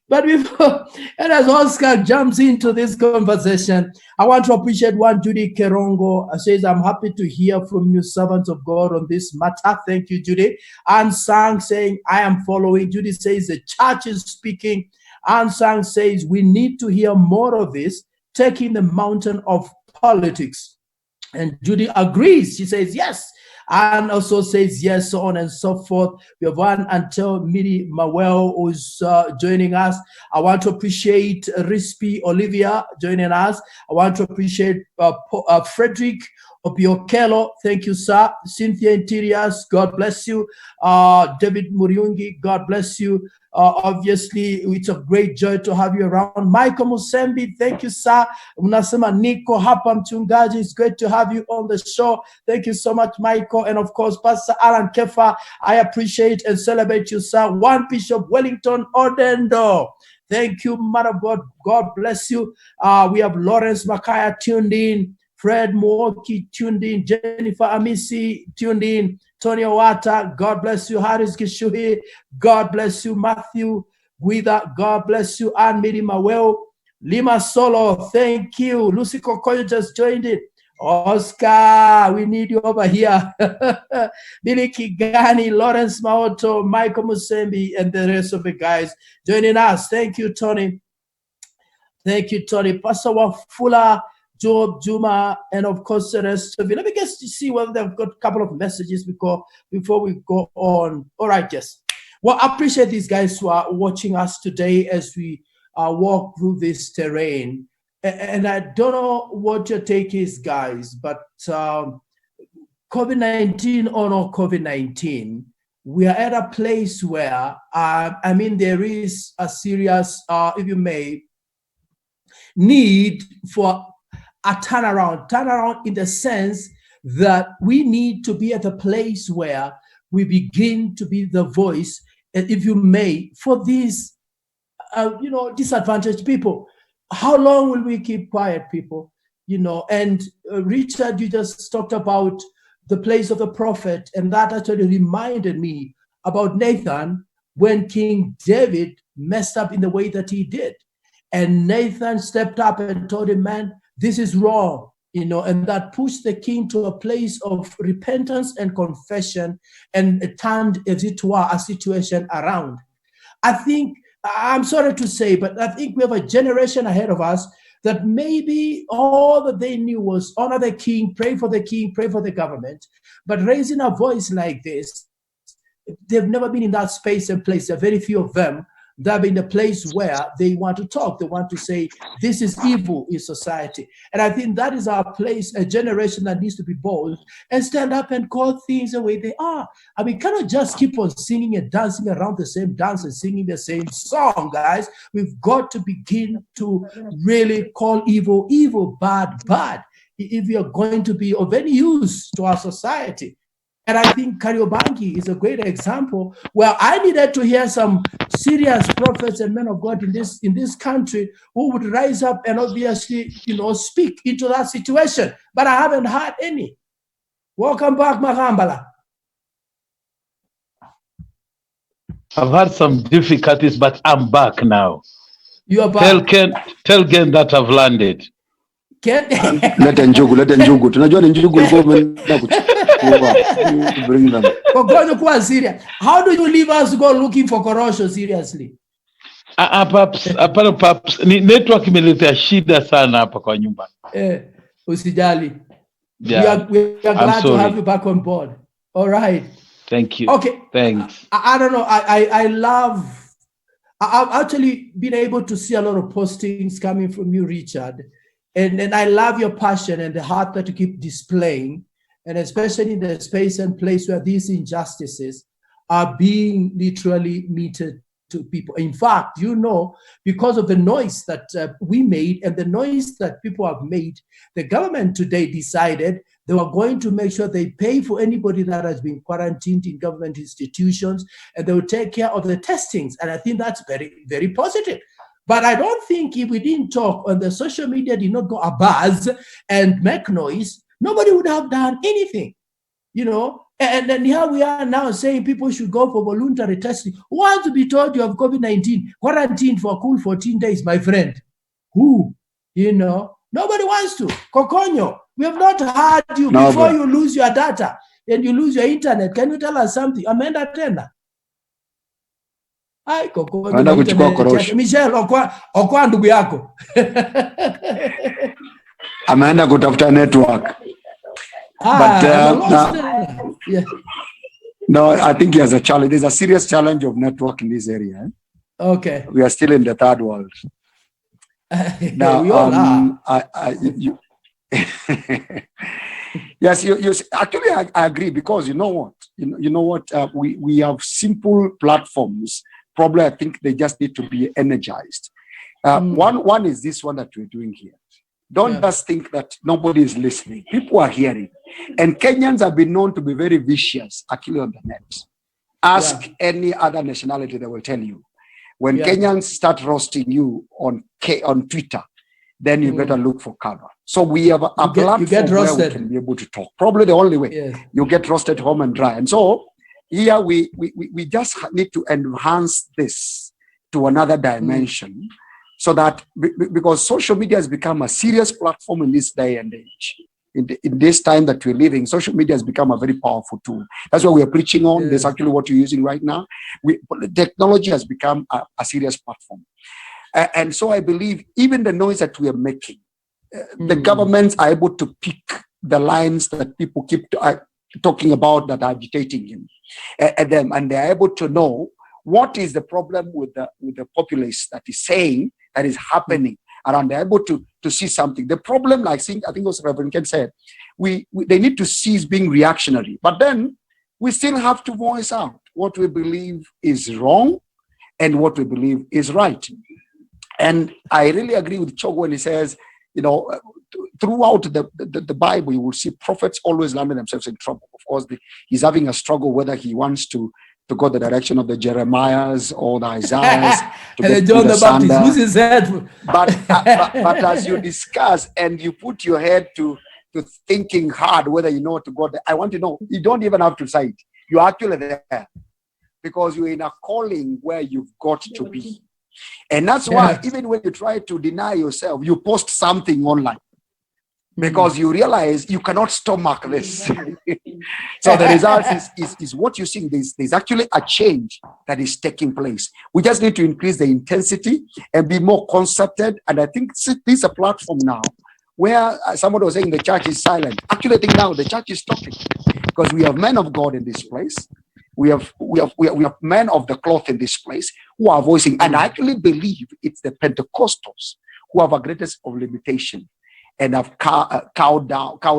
But before, and as Oscar jumps into this conversation, I want to appreciate one Judy Kerongo says, I'm happy to hear from you, servants of God, on this matter. Thank you, Judy. Anne Sang saying, I am following. Judy says, the church is speaking. Anne Sang says, we need to hear more of this, taking the mountain of politics. And Judy agrees. She says, yes. And also says yes, so on and so forth. We have one until Miri Mawel who's joining us. I want to appreciate Rispi Olivia joining us. I want to appreciate Frederick Obiokelo. Thank you, sir. Cynthia Interiors, God bless you. David Muriungi, God bless you. Obviously, it's a great joy to have you around. Michael Musembi, thank you, sir. Unasema Nico hapa mchungaji, it's great to have you on the show. Thank you so much, Michael. And of course, Pastor Alan Kefa, I appreciate and celebrate you, sir. One Bishop Wellington Odendo. Thank you, man of God. God bless you. We have Lawrence Makaya tuned in. Fred Mwoki tuned in. Jennifer Amisi tuned in. Tony Owata, God bless you. Haris Kishuhi, God bless you. Mathew Guida, God bless you. Anne Miri Mawel, Lima Solo, thank you. Lucy Kokoyo just joined it. Oscar, we need you over here. Billy Kigani, Lawrence Maoto, Michael Musembi, and the rest of the guys joining us. Thank you, Tony. Thank you, Tony. Pastor Wafula, Job, Juma, and of course the rest of you. Let me just see whether they've got a couple of messages before we go on. All right, yes. Well, I appreciate these guys who are watching us today as we walk through this terrain. And I don't know what your take is, guys, but COVID-19 or not COVID-19, we are at a place where, there is a serious, if you may, need for a turnaround in the sense that we need to be at a place where we begin to be the voice, if you may, for these, disadvantaged people. How long will we keep quiet, people? And Richard, you just talked about the place of the prophet, and that actually reminded me about Nathan when King David messed up in the way that he did. And Nathan stepped up and told him, man, this is wrong, and that pushed the king to a place of repentance and confession and turned, as it were, a situation around. I think, I'm sorry to say, but I think we have a generation ahead of us that maybe all that they knew was honor the king, pray for the government. But raising a voice like this, they've never been in that space and place. There are very few of them that are in the place where they want to talk. They want to say, this is evil in society. And I think that is our place, a generation that needs to be bold and stand up and call things the way they are. I mean, cannot just keep on singing and dancing around the same dance and singing the same song, guys. We've got to begin to really call evil, evil, bad, bad, if we are going to be of any use to our society. And I think Kariobangi is a great example where I needed to hear some serious prophets and men of God in this country who would rise up and obviously, speak into that situation. But I haven't heard any. Welcome back, Magambala. I've had some difficulties, but I'm back now. You are back. Tell Ken that I've landed. Let Njugu. Tunajua Njugu bring them. How do you leave us go looking for Korosho seriously? Perhaps network imeletea shida sana hapa kwa nyumba. Usijali. Yeah. We are glad to have you back on board. All right. Thank you. Okay. Thanks. I don't know. I've actually been able to see a lot of postings coming from you, Richard. And I love your passion and the heart that you keep displaying, and especially in the space and place where these injustices are being literally meted to people. In fact, because of the noise that we made and the noise that people have made, the government today decided they were going to make sure they pay for anybody that has been quarantined in government institutions, and they will take care of the testings. And I think that's very, very positive. But I don't think if we didn't talk and the social media did not go abuzz and make noise, nobody would have done anything, And then here we are now saying people should go for voluntary testing. Who wants to be told you have COVID-19, quarantined for a cool 14 days, my friend? Who? Nobody wants to. Kokonyo, we have not heard you before you lose your data and you lose your internet. Can you tell us something? Amenda tena. Ai, Michelle, okwa ndugu yako. Ameenda kutafuta network. No, I think he has a challenge. There's a serious challenge of network in this area. Okay. We are still in the third world. Now, we all are. Yes, actually, I agree, because you know what? We have simple platforms. Probably, I think they just need to be energized. One is this one that we're doing here. Don't just think that nobody is listening. People are hearing. And Kenyans have been known to be very vicious, actually, on the net. Ask any other nationality, they will tell you. When Kenyans start roasting you on Twitter, then you better look for cover. So we have a platform where we can be able to talk. Probably the only way. Yes. You get roasted home and dry. And so here we just need to enhance this to another dimension, so that, because social media has become a serious platform in this day and age. In this time that we're living, social media has become a very powerful tool. That's what we are preaching on. That's actually what you're using right now. Technology has become a serious platform. And so I believe even the noise that we are making, the governments are able to pick the lines that people keep talking about that are agitating them, and they're able to know what is the problem with the populace that is saying that is happening around. They're able to see something. The problem, I think it was Reverend Ken said, they need to cease being reactionary, but then we still have to voice out what we believe is wrong and what we believe is right. And I really agree with Chogo when he says, throughout the Bible, you will see prophets always landing themselves in trouble. Of course, he's having a struggle whether he wants to go the direction of the Jeremiahs or the Isaiahs. And the John the Baptist, who's his head? But as you discuss and you put your head to thinking hard whether you know to go there, I want to know, you don't even have to cite. You're actually there. because you're in a calling where you've got to be. And that's why even when you try to deny yourself, you post something online because you realize you cannot stomach this. So the result is what you're seeing. There's actually a change that is taking place. We just need to increase the intensity and be more concerted. And I think this is a platform now where somebody was saying the church is silent. Actually, I think now the church is talking because we have men of God in this place. We have men of the cloth in this place who are voicing, and I actually believe it's the Pentecostals who have a greatest of limitation and have cowed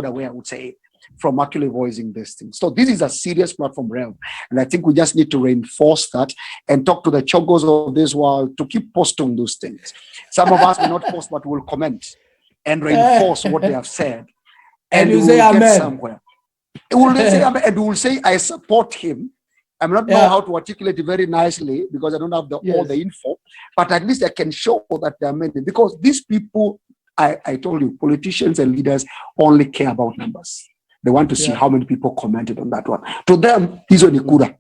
away, I would say, from actually voicing these things. So this is a serious platform realm, and I think we just need to reinforce that and talk to the chogos of this world to keep posting those things. Some of us will not post, but will comment and reinforce what they have said, and you we say will get amen. somewhere. We will say amen, and we will say, I support him. I not know how to articulate it very nicely because I don't have all the info, but at least I can show that there are many. Because these people, I told you, politicians and leaders only care about numbers. They want to see how many people commented on that one. To them, hizo ni kura.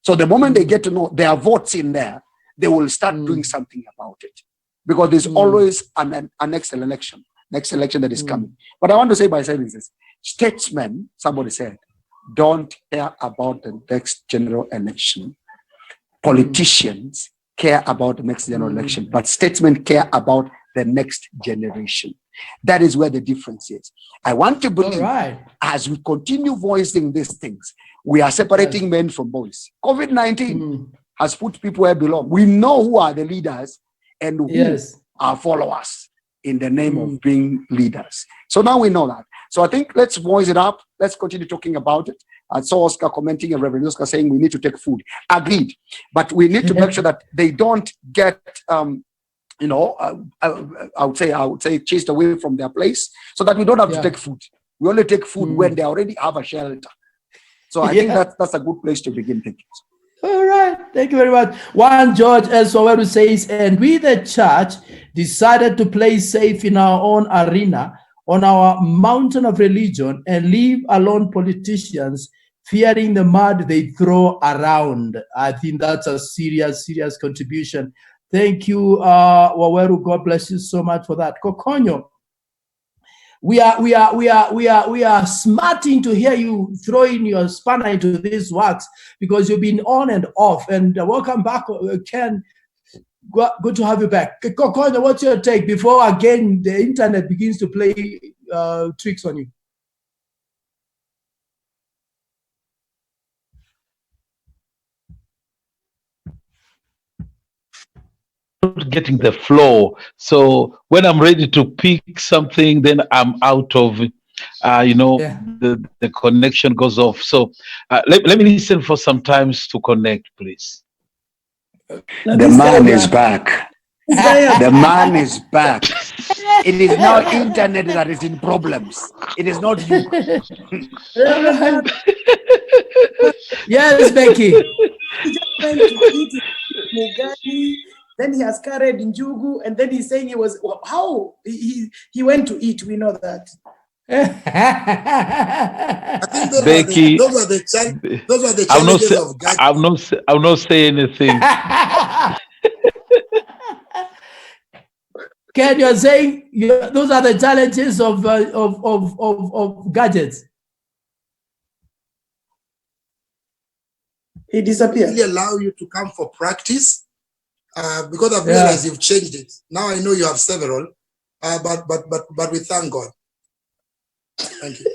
So the moment they get to know their votes in there, they will start doing something about it. Because there's always an next election that is coming. But I want to say by saying this, statesmen, somebody said, don't care about the next general election. Politicians care about the next general election, but statesmen care about the next generation. That is where the difference is. I want to believe as we continue voicing these things, we are separating men from boys. COVID-19 has put people where they belong. We know who are the leaders and who are followers in the name of being leaders. So now we know that. So I think let's voice it up. Let's continue talking about it. I saw Oscar commenting and Reverend Oscar saying we need to take food. Agreed. But we need to make sure that they don't get, I would say chased away from their place so that we don't have to take food. We only take food when they already have a shelter. So I think that's a good place to begin thinking. All right. Thank you very much. One George Elsoweru says, and we the church decided to play safe in our own arena on our mountain of religion and leave alone politicians fearing the mud they throw around. I think that's a serious contribution. Thank you, Waweru. God bless you so much for that. Kokonyo, we are smarting to hear you throwing your spanner into these works because you've been on and off. And welcome back, Ken. Good to have you back. Kokonyo, what's your take before again the internet begins to play tricks on you? Not getting the flow. So when I'm ready to pick something, then I'm out of, the connection goes off. So let me listen for some times to connect, please. The man is back. The man is back. It is now internet that is in problems. It is not you. Yes, Becky. He just went to eat Mugani, then he has carried Njugu, and then he's saying he was he went to eat. We know that. I think those Becky, are the challenges of God. I'm not saying anything. Ken, you're saying those are the challenges of gadgets. He disappeared. Really allow you to come for practice because I've realized you've changed it. Now I know you have several, but we thank God. Thank you.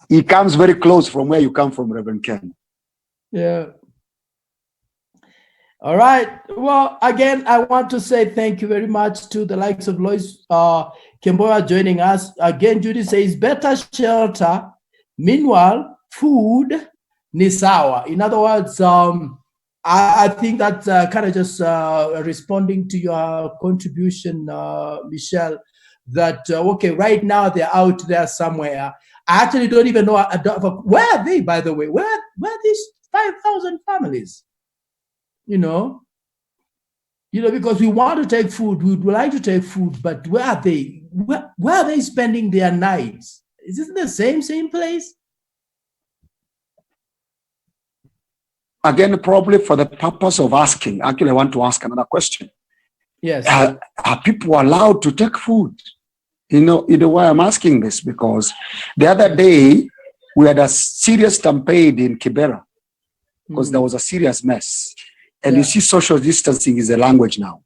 He comes very close from where you come from, Reverend Ken. Yeah. All right. Well, again, I want to say thank you very much to the likes of Lois Kemboya joining us. Again, Judy says better shelter. Meanwhile, food ni sawa. In other words, I think that kind of just responding to your contribution, Michelle, that, okay, right now they're out there somewhere. I actually don't even know where are they, by the way? Where are these 5,000 families? Because we want to take food, we would like to take food, but where are they? Where are they spending their nights? Is this the same place? again, probably for the purpose of asking, actually, I want to ask another question. Yes. Are people allowed to take food? You know why I'm asking this, because the other day we had a serious stampede in Kibera because there was a serious mess. And you see, social distancing is a language now.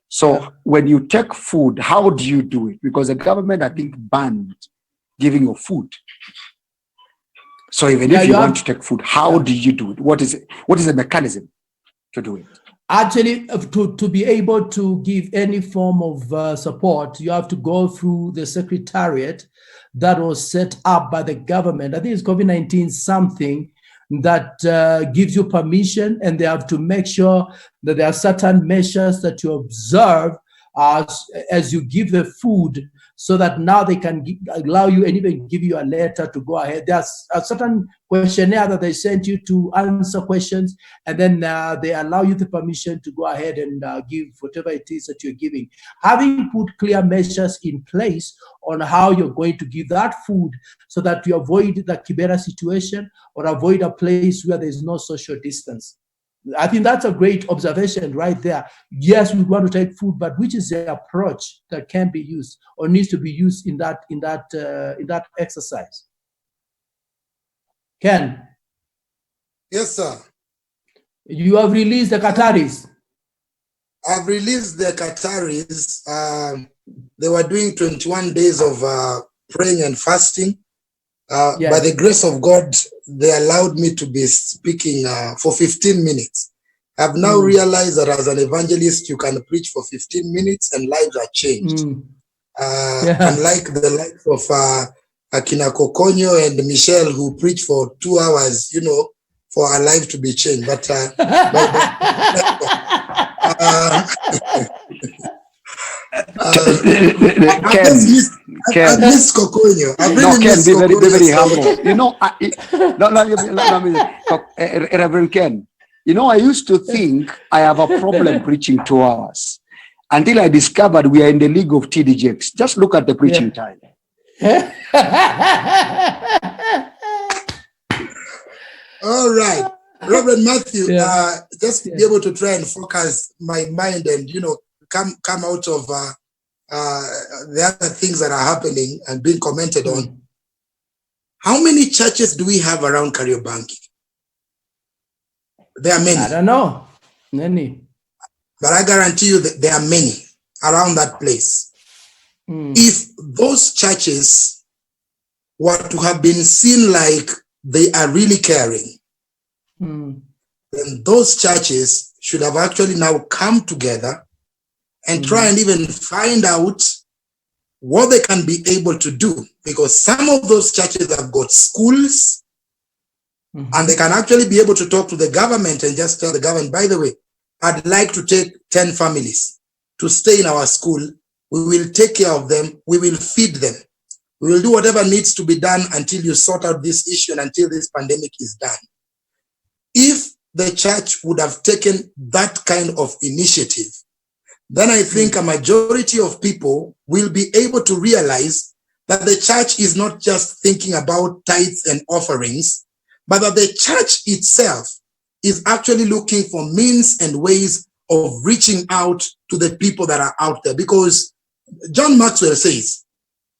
So when you take food, how do you do it? Because the government, I think, banned giving you food. So even if you want to take food, how do you do it? What is it? What is the mechanism to do it? Actually, to be able to give any form of support, you have to go through the secretariat that was set up by the government. I think it's COVID-19 something that gives you permission, and they have to make sure that there are certain measures that you observe as you give the food, so that now they can allow you and even give you a letter to go ahead. There's a certain questionnaire that they send you to answer questions, and then they allow you the permission to go ahead and give whatever it is that you're giving. Having put clear measures in place on how you're going to give that food so that you avoid the Kibera situation or avoid a place where there's no social distance. I think that's a great observation right there. Yes, we want to take food, but which is the approach that can be used or needs to be used in that exercise? Ken? Yes, sir. You have released the Qataris. I've released the Qataris. They were doing 21 days of praying and fasting. By the grace of God, they allowed me to be speaking for 15 minutes. I've now realized that as an evangelist, you can preach for 15 minutes and lives are changed. Unlike the likes of Akina Kokonyo and Michelle, who preach for 2 hours, you know, for our life to be changed. But I've missed Kokonyo. I've really missed Kokonyo. Be very humble. You know, Reverend Ken, you know, I used to think I have a problem preaching 2 hours until I discovered we are in the league of TDJs. Just look at the preaching time. All right. Reverend Mathew, just to be able to try and focus my mind and, you know, come out of the other things that are happening and being commented on. How many churches do we have around Kariobangi? There are many. I don't know. Many. But I guarantee you that there are many around that place. If those churches were to have been seen like they are really caring, then those churches should have actually now come together and try and even find out what they can be able to do. Because some of those churches have got schools, and they can actually be able to talk to the government and just tell the government, by the way, I'd like to take 10 families to stay in our school. We will take care of them. We will feed them. We will do whatever needs to be done until you sort out this issue and until this pandemic is done. If the church would have taken that kind of initiative, then I think a majority of people will be able to realize that the church is not just thinking about tithes and offerings, but that the church itself is actually looking for means and ways of reaching out to the people that are out there. Because John Maxwell says,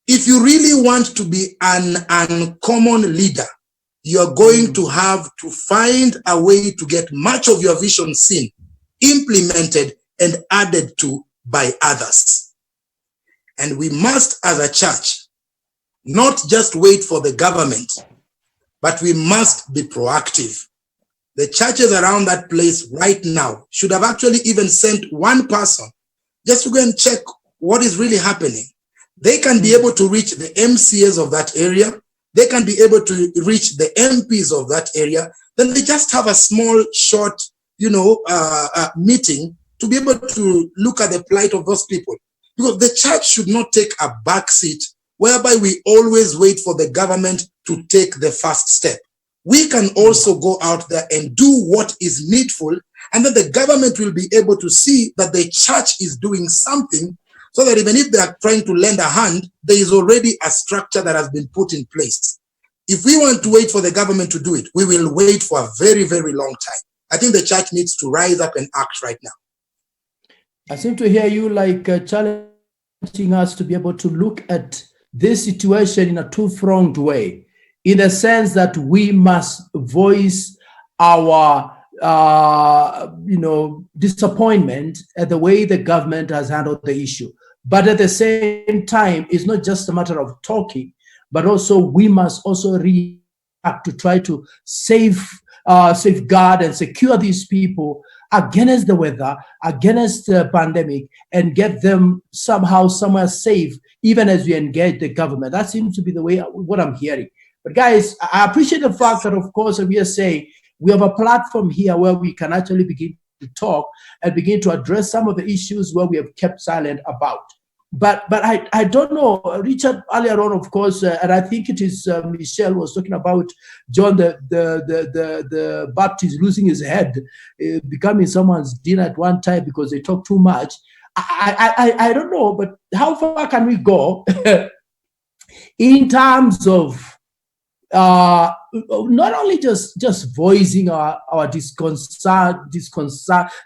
if you really want to be an uncommon leader, you're going to have to find a way to get much of your vision seen, implemented, and added to by others. And we must, as a church, not just wait for the government, but we must be proactive. The churches around that place right now should have actually even sent one person just to go and check what is really happening. They can be able to reach the MCAs of that area. They can be able to reach the MPs of that area. Then they just have a small, short, meeting to be able to look at the plight of those people. Because the church should not take a back seat whereby we always wait for the government to take the first step. We can also go out there and do what is needful, and then the government will be able to see that the church is doing something, so that even if they are trying to lend a hand, there is already a structure that has been put in place. If we want to wait for the government to do it, we will wait for a very, very long time. I think the church needs to rise up and act right now. I seem to hear you like challenging us to be able to look at this situation in a two-pronged way, in the sense that we must voice our disappointment at the way the government has handled the issue. But at the same time, it's not just a matter of talking, but also we must also react to try to safeguard and secure these people against the weather, against the pandemic, and get them somehow somewhere safe, even as we engage the government. That seems to be the way, what I'm hearing. But guys, I appreciate the fact that, of course, we are saying we have a platform here where we can actually begin to talk and begin to address some of the issues where we have kept silent about. But I don't know, Richard earlier on, of course, and I think it is Michelle was talking about John the Baptist losing his head, becoming someone's dinner at one time because they talk too much. I don't know, but how far can we go in terms of not only just voicing our disconcert,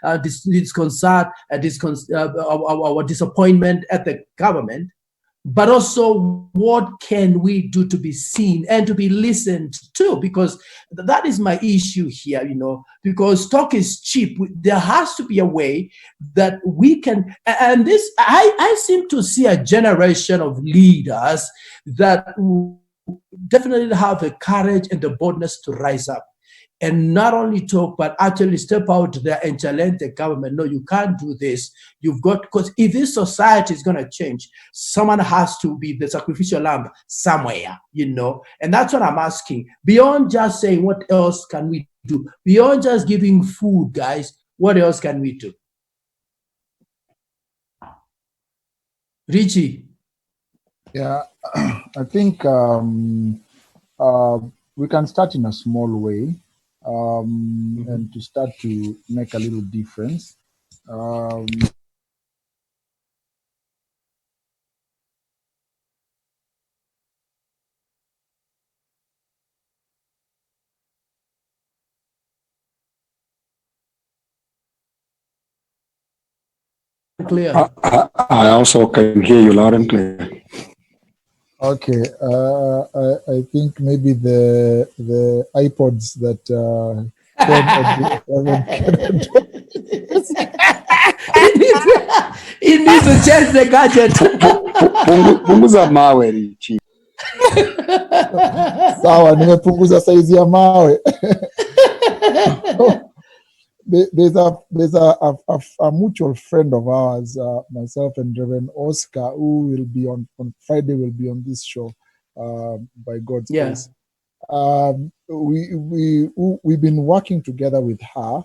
our disappointment at the government, but also what can we do to be seen and to be listened to? Because that is my issue here, because talk is cheap. There has to be a way that we can, and this, I seem to see a generation of leaders that definitely have the courage and the boldness to rise up and not only talk, but actually step out there and challenge the government. No, you can't do this. You've got, because if this society is going to change, someone has to be the sacrificial lamb somewhere, and that's what I'm asking. Beyond just saying, what else can we do? Beyond just giving food, guys, what else can we do? Richie. Yeah, I think we can start in a small way and to start to make a little difference. Clear. I also can hear you loud and clear. Okay, I think maybe the iPods that he needs to change the gadget. Punguza mawe Richi. Sawa, nimepunguza size ya mawe. There's a mutual friend of ours, myself and Reverend Oscar, who will be on Friday, will be on this show by God's grace. We've been working together with her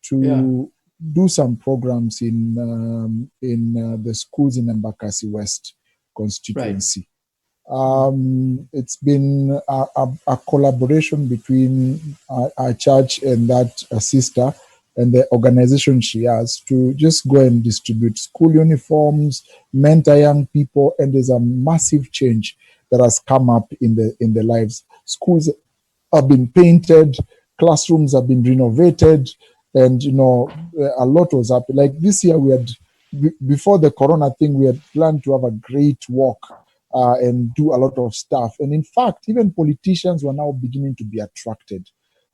to do some programs in the schools in Embakasi West constituency. Right. It's been a collaboration between our church and that sister and the organization she has to just go and distribute school uniforms, mentor young people, and there's a massive change that has come up in the lives. Schools have been painted, classrooms have been renovated, and a lot was up. Like this year, we had, before the corona thing, we had planned to have a great walk and do a lot of stuff. And in fact, even politicians were now beginning to be attracted.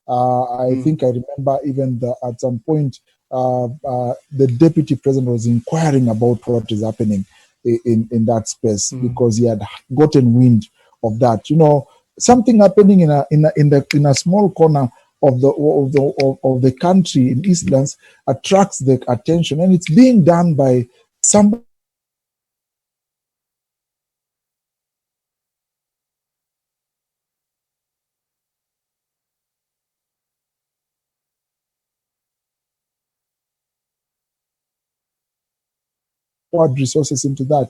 I think I remember even at some point, the deputy president was inquiring about what is happening in that space because he had gotten wind of that. Something happening in a small corner of the country in Eastlands attracts the attention, and it's being done by somebody. Resources into that,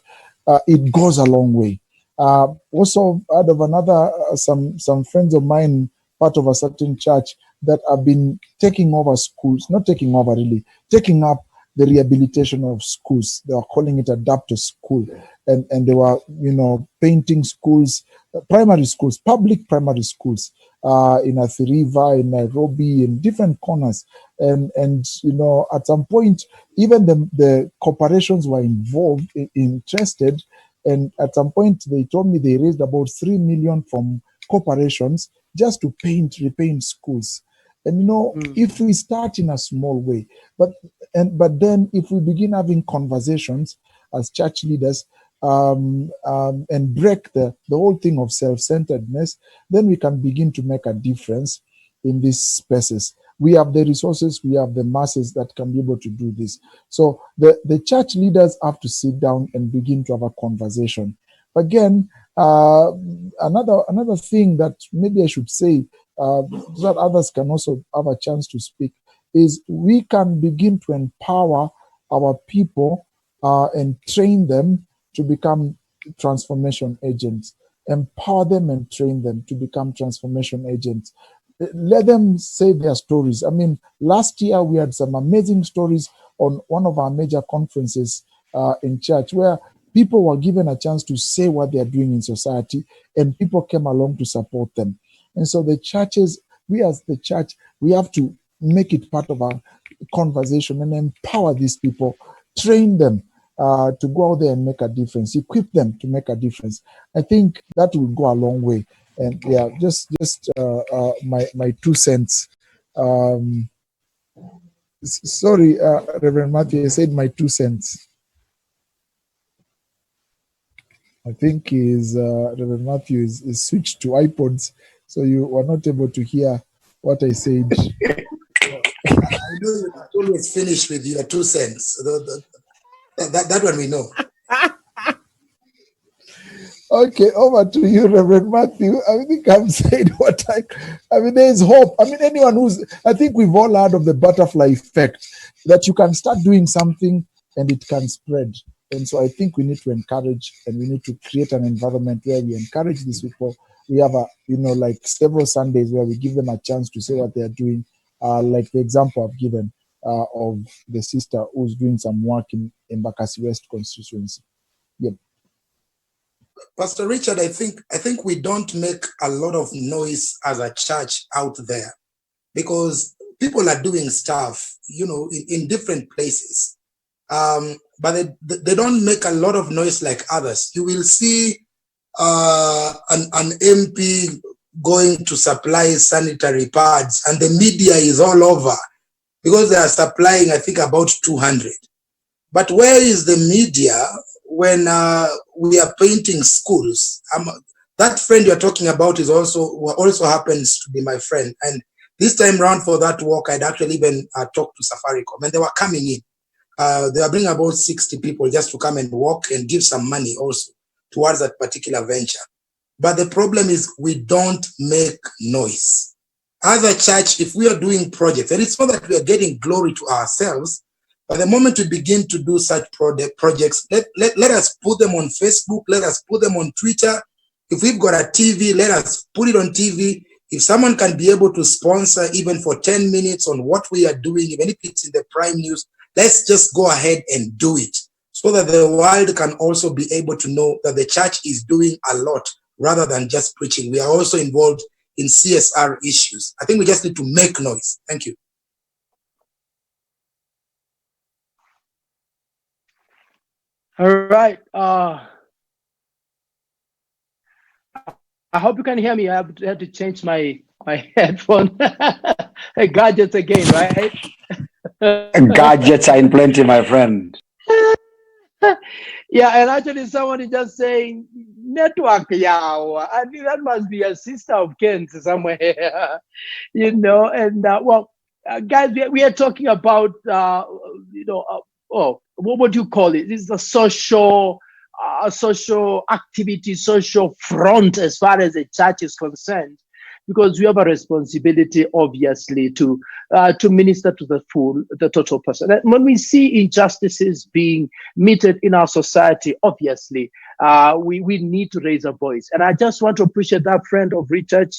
it goes a long way. Also, out of another, some friends of mine, part of a certain church, that have been taking over schools, not taking over really, taking up the rehabilitation of schools. They are calling it adapt to school, and they were painting schools, primary schools, public primary schools, in Athi River, in Nairobi, in different corners. And you know, at some point, even the corporations were involved, interested. And at some point, they told me they raised about 3 million from corporations just to repaint schools. And you know, if we start in a small way, but then if we begin having conversations as church leaders, and break the whole thing of self-centeredness, then we can begin to make a difference in these spaces. We have the resources, we have the masses that can be able to do this. So the church leaders have to sit down and begin to have a conversation. Again, another thing that maybe I should say, so that others can also have a chance to speak, is we can begin to empower our people and train them to become transformation agents. Empower them and train them to become transformation agents. Let them say their stories. I mean, last year we had some amazing stories on one of our major conferences in church, where people were given a chance to say what they are doing in society, and people came along to support them. And so the churches, we as the church, we have to make it part of our conversation and empower these people, train them to go out there and make a difference, equip them to make a difference. I think that will go a long way. And yeah, just my 2 cents. Sorry, Reverend Mathew, I said my 2 cents. I think Reverend Mathew is switched to iPods, so you were not able to hear what I said. I know you have always finished with your 2 cents. That one we know. Okay, over to you, Reverend Mathew. I think I've said what I mean, there's hope. I mean, anyone I think we've all heard of the butterfly effect, that you can start doing something and it can spread. And so I think we need to encourage, and we need to create an environment where we encourage these people. We have like several Sundays where we give them a chance to say what they're doing. Like the example I've given of the sister who's doing some work in Bakassi West constituency. Yep. Pastor Richard, I think we don't make a lot of noise as a church out there, because people are doing stuff, in different places. But they don't make a lot of noise like others. You will see an MP going to supply sanitary pads, and the media is all over because they are supplying, I think, about 200. But where is the media when we are painting schools? That friend you're talking about also happens to be my friend. And this time around for that walk, I'd actually even talked to Safaricom, and they were coming in. They were bringing about 60 people just to come and walk and give some money also towards that particular venture. But the problem is we don't make noise. As a church, if we are doing projects, and it's not that we are getting glory to ourselves, but the moment we begin to do such projects, let us put them on Facebook, let us put them on Twitter. If we've got a TV, let us put it on TV. If someone can be able to sponsor even for 10 minutes on what we are doing, even if it's in the prime news, let's just go ahead and do it so that the world can also be able to know that the church is doing a lot rather than just preaching. We are also involved in CSR issues. I think we just need to make noise. Thank you. All right. I hope you can hear me. I have to change my headphone. Gadgets again, right? Gadgets are in plenty, my friend. Yeah, and actually someone is just saying network, yeah. I think that must be a sister of Kent somewhere, and guys, we are talking about, what would you call it? This is a social activity, social front as far as the church is concerned, because we have a responsibility, obviously, to minister to the total person. And when we see injustices being meted in our society, obviously, we need to raise a voice. And I just want to appreciate that friend of Richard.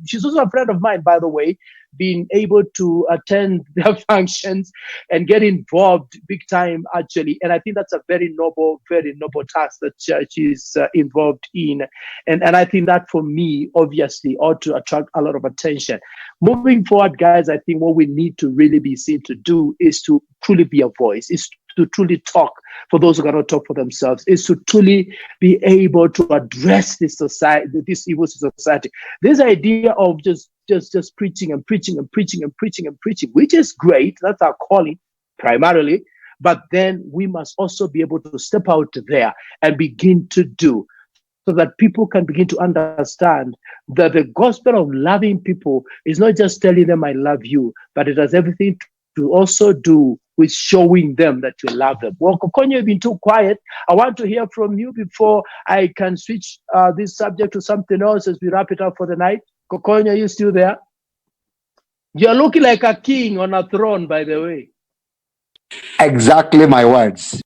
She's also a friend of mine, by the way, being able to attend their functions and get involved big time, actually. And I think that's a very noble task that church is involved in. And I think that for me, obviously, ought to attract a lot of attention. Moving forward, guys, I think what we need to really be seen to do is to truly be a voice, is to truly talk for those who cannot talk for themselves, is to truly be able to address this society, this evil society. This idea of just preaching and preaching and preaching and preaching and preaching, which is great. That's our calling primarily. But then we must also be able to step out there and begin to do, so that people can begin to understand that the gospel of loving people is not just telling them I love you, but it has everything to also do with showing them that you love them. Well, Kokonyo, you've been too quiet. I want to hear from you before I can switch this subject to something else as we wrap it up for the night. Kokonyo, are you still there? You're looking like a king on a throne, by the way. Exactly my words.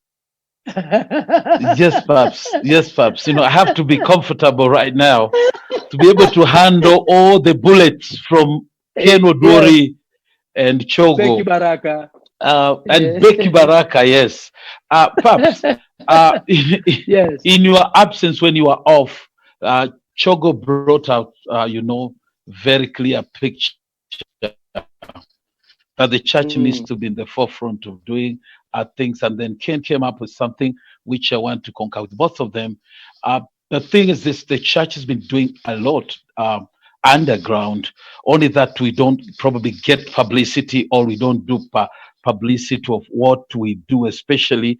Yes, Paps. Yes, Paps. I have to be comfortable right now to be able to handle all the bullets from Ken Odori and Chogo. Becky Baraka. And Becky Baraka, yes. Paps, yes. In your absence when you are off, Chogo brought out, very clear picture that the church needs to be in the forefront of doing things. And then Ken came up with something which I want to concur with both of them. The thing is this, the church has been doing a lot underground, only that we don't probably get publicity, or we don't do publicity of what we do, especially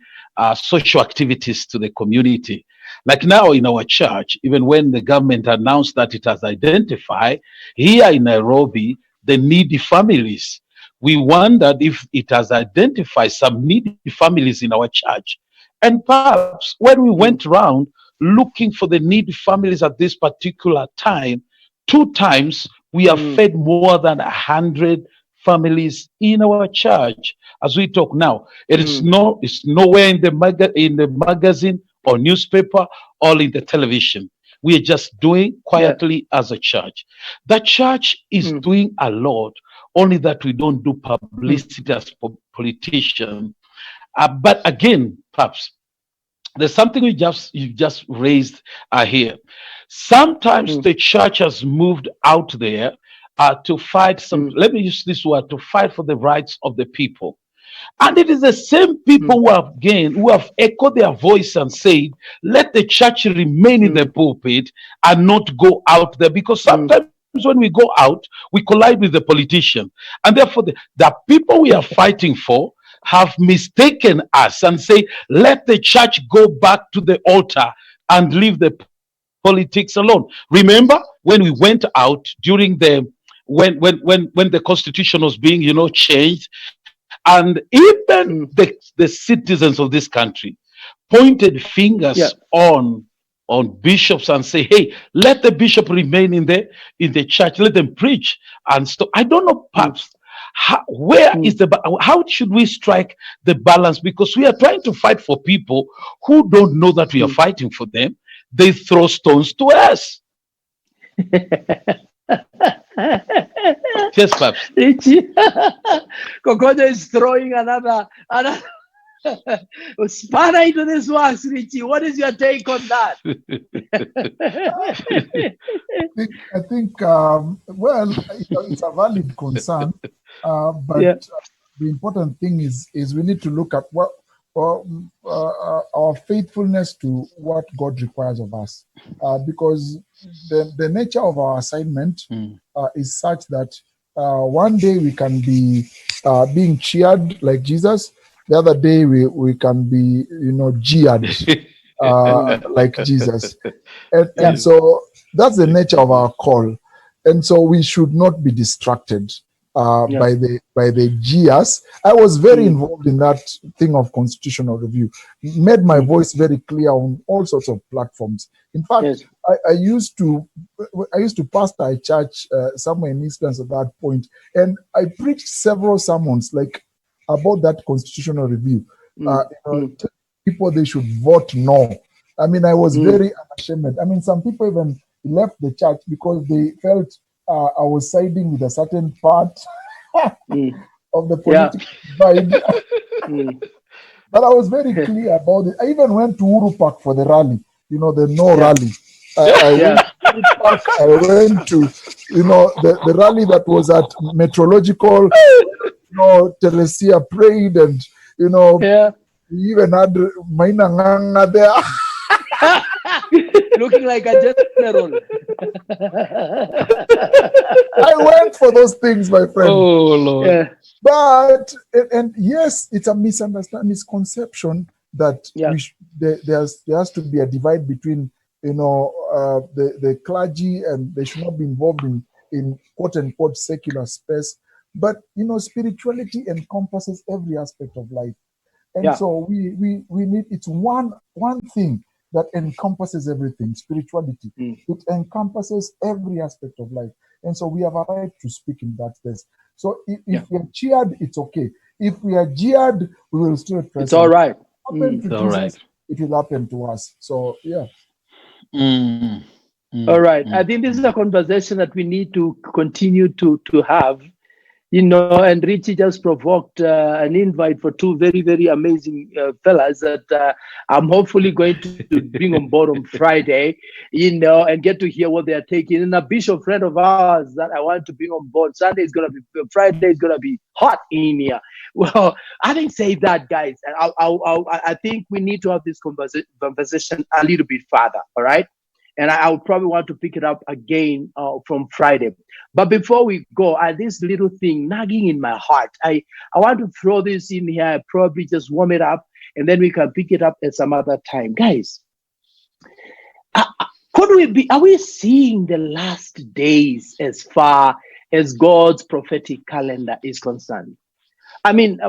social activities to the community. Like now in our church, even when the government announced that it has identified here in Nairobi the needy families, we wondered if it has identified some needy families in our church. And perhaps when we went around looking for the needy families at this particular time, 2 times we have fed more than 100 families in our church. As we talk now, it's nowhere in the magazine or newspaper or in the television. We are just doing quietly as a church. The church is doing a lot, only that we don't do publicity as politicians. But again, perhaps there's something you just raised here. Sometimes the church has moved out there to fight let me use this word, to fight for the rights of the people. And it is the same people who have echoed their voice and said, let the church remain in the pulpit and not go out there, because sometimes when we go out, we collide with the politician. And therefore, the people we are fighting for have mistaken us and say, let the church go back to the altar and leave the politics alone. Remember when we went out during when the constitution was being, changed, and even the citizens of this country pointed fingers on bishops and say, hey, let the bishop remain in the church, let them preach and stop. I don't know, perhaps how should we strike the balance? Because we are trying to fight for people who don't know that we are fighting for them. They throw stones to us. Yes, Paps. Richie, Kokojo is throwing another spanner into this works, Richie. What is your take on that? I think well, it's a valid concern, but the important thing is we need to look at what our faithfulness to what God requires of us, because the nature of our assignment is such that one day we can be being cheered like Jesus, the other day we can be jeered like Jesus, and so that's the nature of our call, and so we should not be distracted by the jeers. I was very involved in that thing of constitutional review. Made my voice very clear on all sorts of platforms. In fact, I used to pastor a church somewhere in Eastlands at that point, and I preached several sermons about that constitutional review. People, they should vote no. I mean, I was very unashamed. I mean, some people even left the church because they felt I was siding with a certain part of the political divide. But I was very clear about it. I even went to Uru Park for the rally, you know, the no rally. I went to Uru Park, I went to, you know, the rally that was at Meteorological, you know, Teresia prayed, and, you know, we even had Maina Nganga there. Looking like a general. I went for those things, my friend. Oh, Lord. Yeah. But, and yes, it's a misconception that there has to be a divide between, you know, the clergy, and they should not be involved in quote unquote secular space. But, you know, spirituality encompasses every aspect of life. And so we need, it's one thing that encompasses everything, spirituality. It encompasses every aspect of life. And so we have a right to speak in that space. So if we are cheered, it's okay. If we are jeered, we will still press. It's all right. Happen to Jesus, it will happen to us. So, yeah. All right. I think this is a conversation that we need to continue to have. You know, and Richie just provoked an invite for two very, very amazing fellas that I'm hopefully going to bring on board on Friday, you know, and get to hear what they're taking. And a bishop friend of ours that I want to bring on board. Friday is going to be hot in here. Well, having said that, guys, I think we need to have this conversation a little bit further, all right? And I would probably want to pick it up again from Friday. But before we go, this little thing nagging in my heart, I want to throw this in here, probably just warm it up, and then we can pick it up at some other time. Guys, are we seeing the last days as far as God's prophetic calendar is concerned? I mean,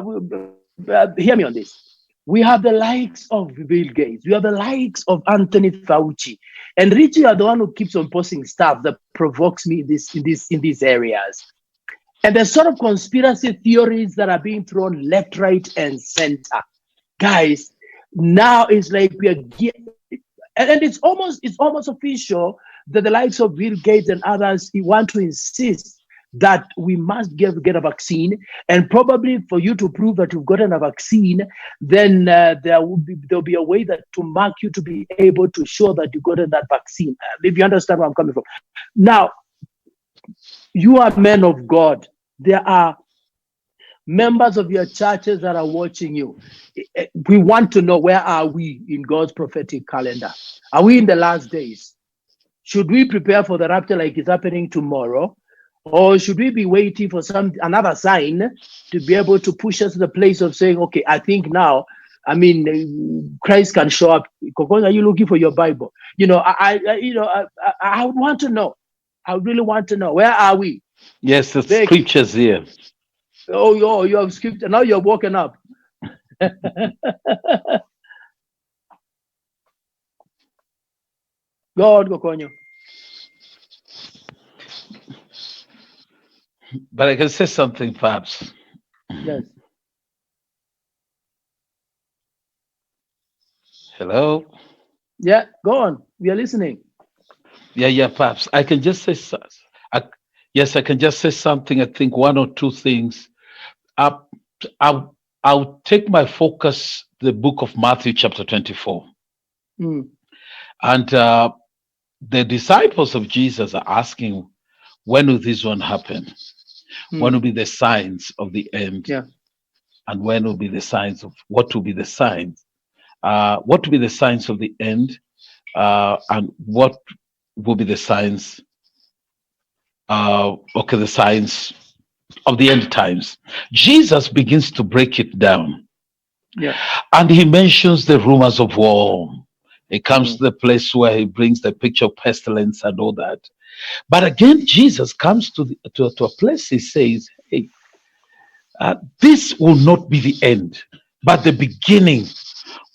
hear me on this. We have the likes of Bill Gates. We have the likes of Anthony Fauci. And Richie are the one who keeps on posting stuff that provokes me in these areas. And the sort of conspiracy theories that are being thrown left, right, and center. Guys, now it's like we are and it's almost official that the likes of Bill Gates and others want to insist that we must get a vaccine, and probably for you to prove that you've gotten a vaccine, then there'll be a way that to mark you to be able to show that you've gotten that vaccine. If you understand where I'm coming from. Now, you are men of God. There are members of your churches that are watching you. We want to know, where are we in God's prophetic calendar? Are we in the last days? Should we prepare for the rapture like it's happening tomorrow? Or should we be waiting for another sign to be able to push us to the place of saying, okay, I think now, I mean, Christ can show up. Are you looking for your Bible? You know, I would want to know. I really want to know, where are we? Yes, the scriptures here. Oh, you have scripture. Now you're woken up. God, Gokonyo. But I can say something, perhaps. Yes. Hello? Yeah, go on. We are listening. Yeah, perhaps. I can just say, yes, I can just say something. I think one or two things. I'll take my focus, the book of Mathew, chapter 24. And the disciples of Jesus are asking, when will this one happen? When will be the signs of the end? Yeah. And when will be the signs of what will be the signs? What will be the signs of the end? And what will be the signs? The signs of the end times. Jesus begins to break it down. Yeah. And he mentions the rumors of war. He comes to the place where he brings the picture of pestilence and all that. But again, Jesus comes to a place, he says, hey, this will not be the end, but the beginning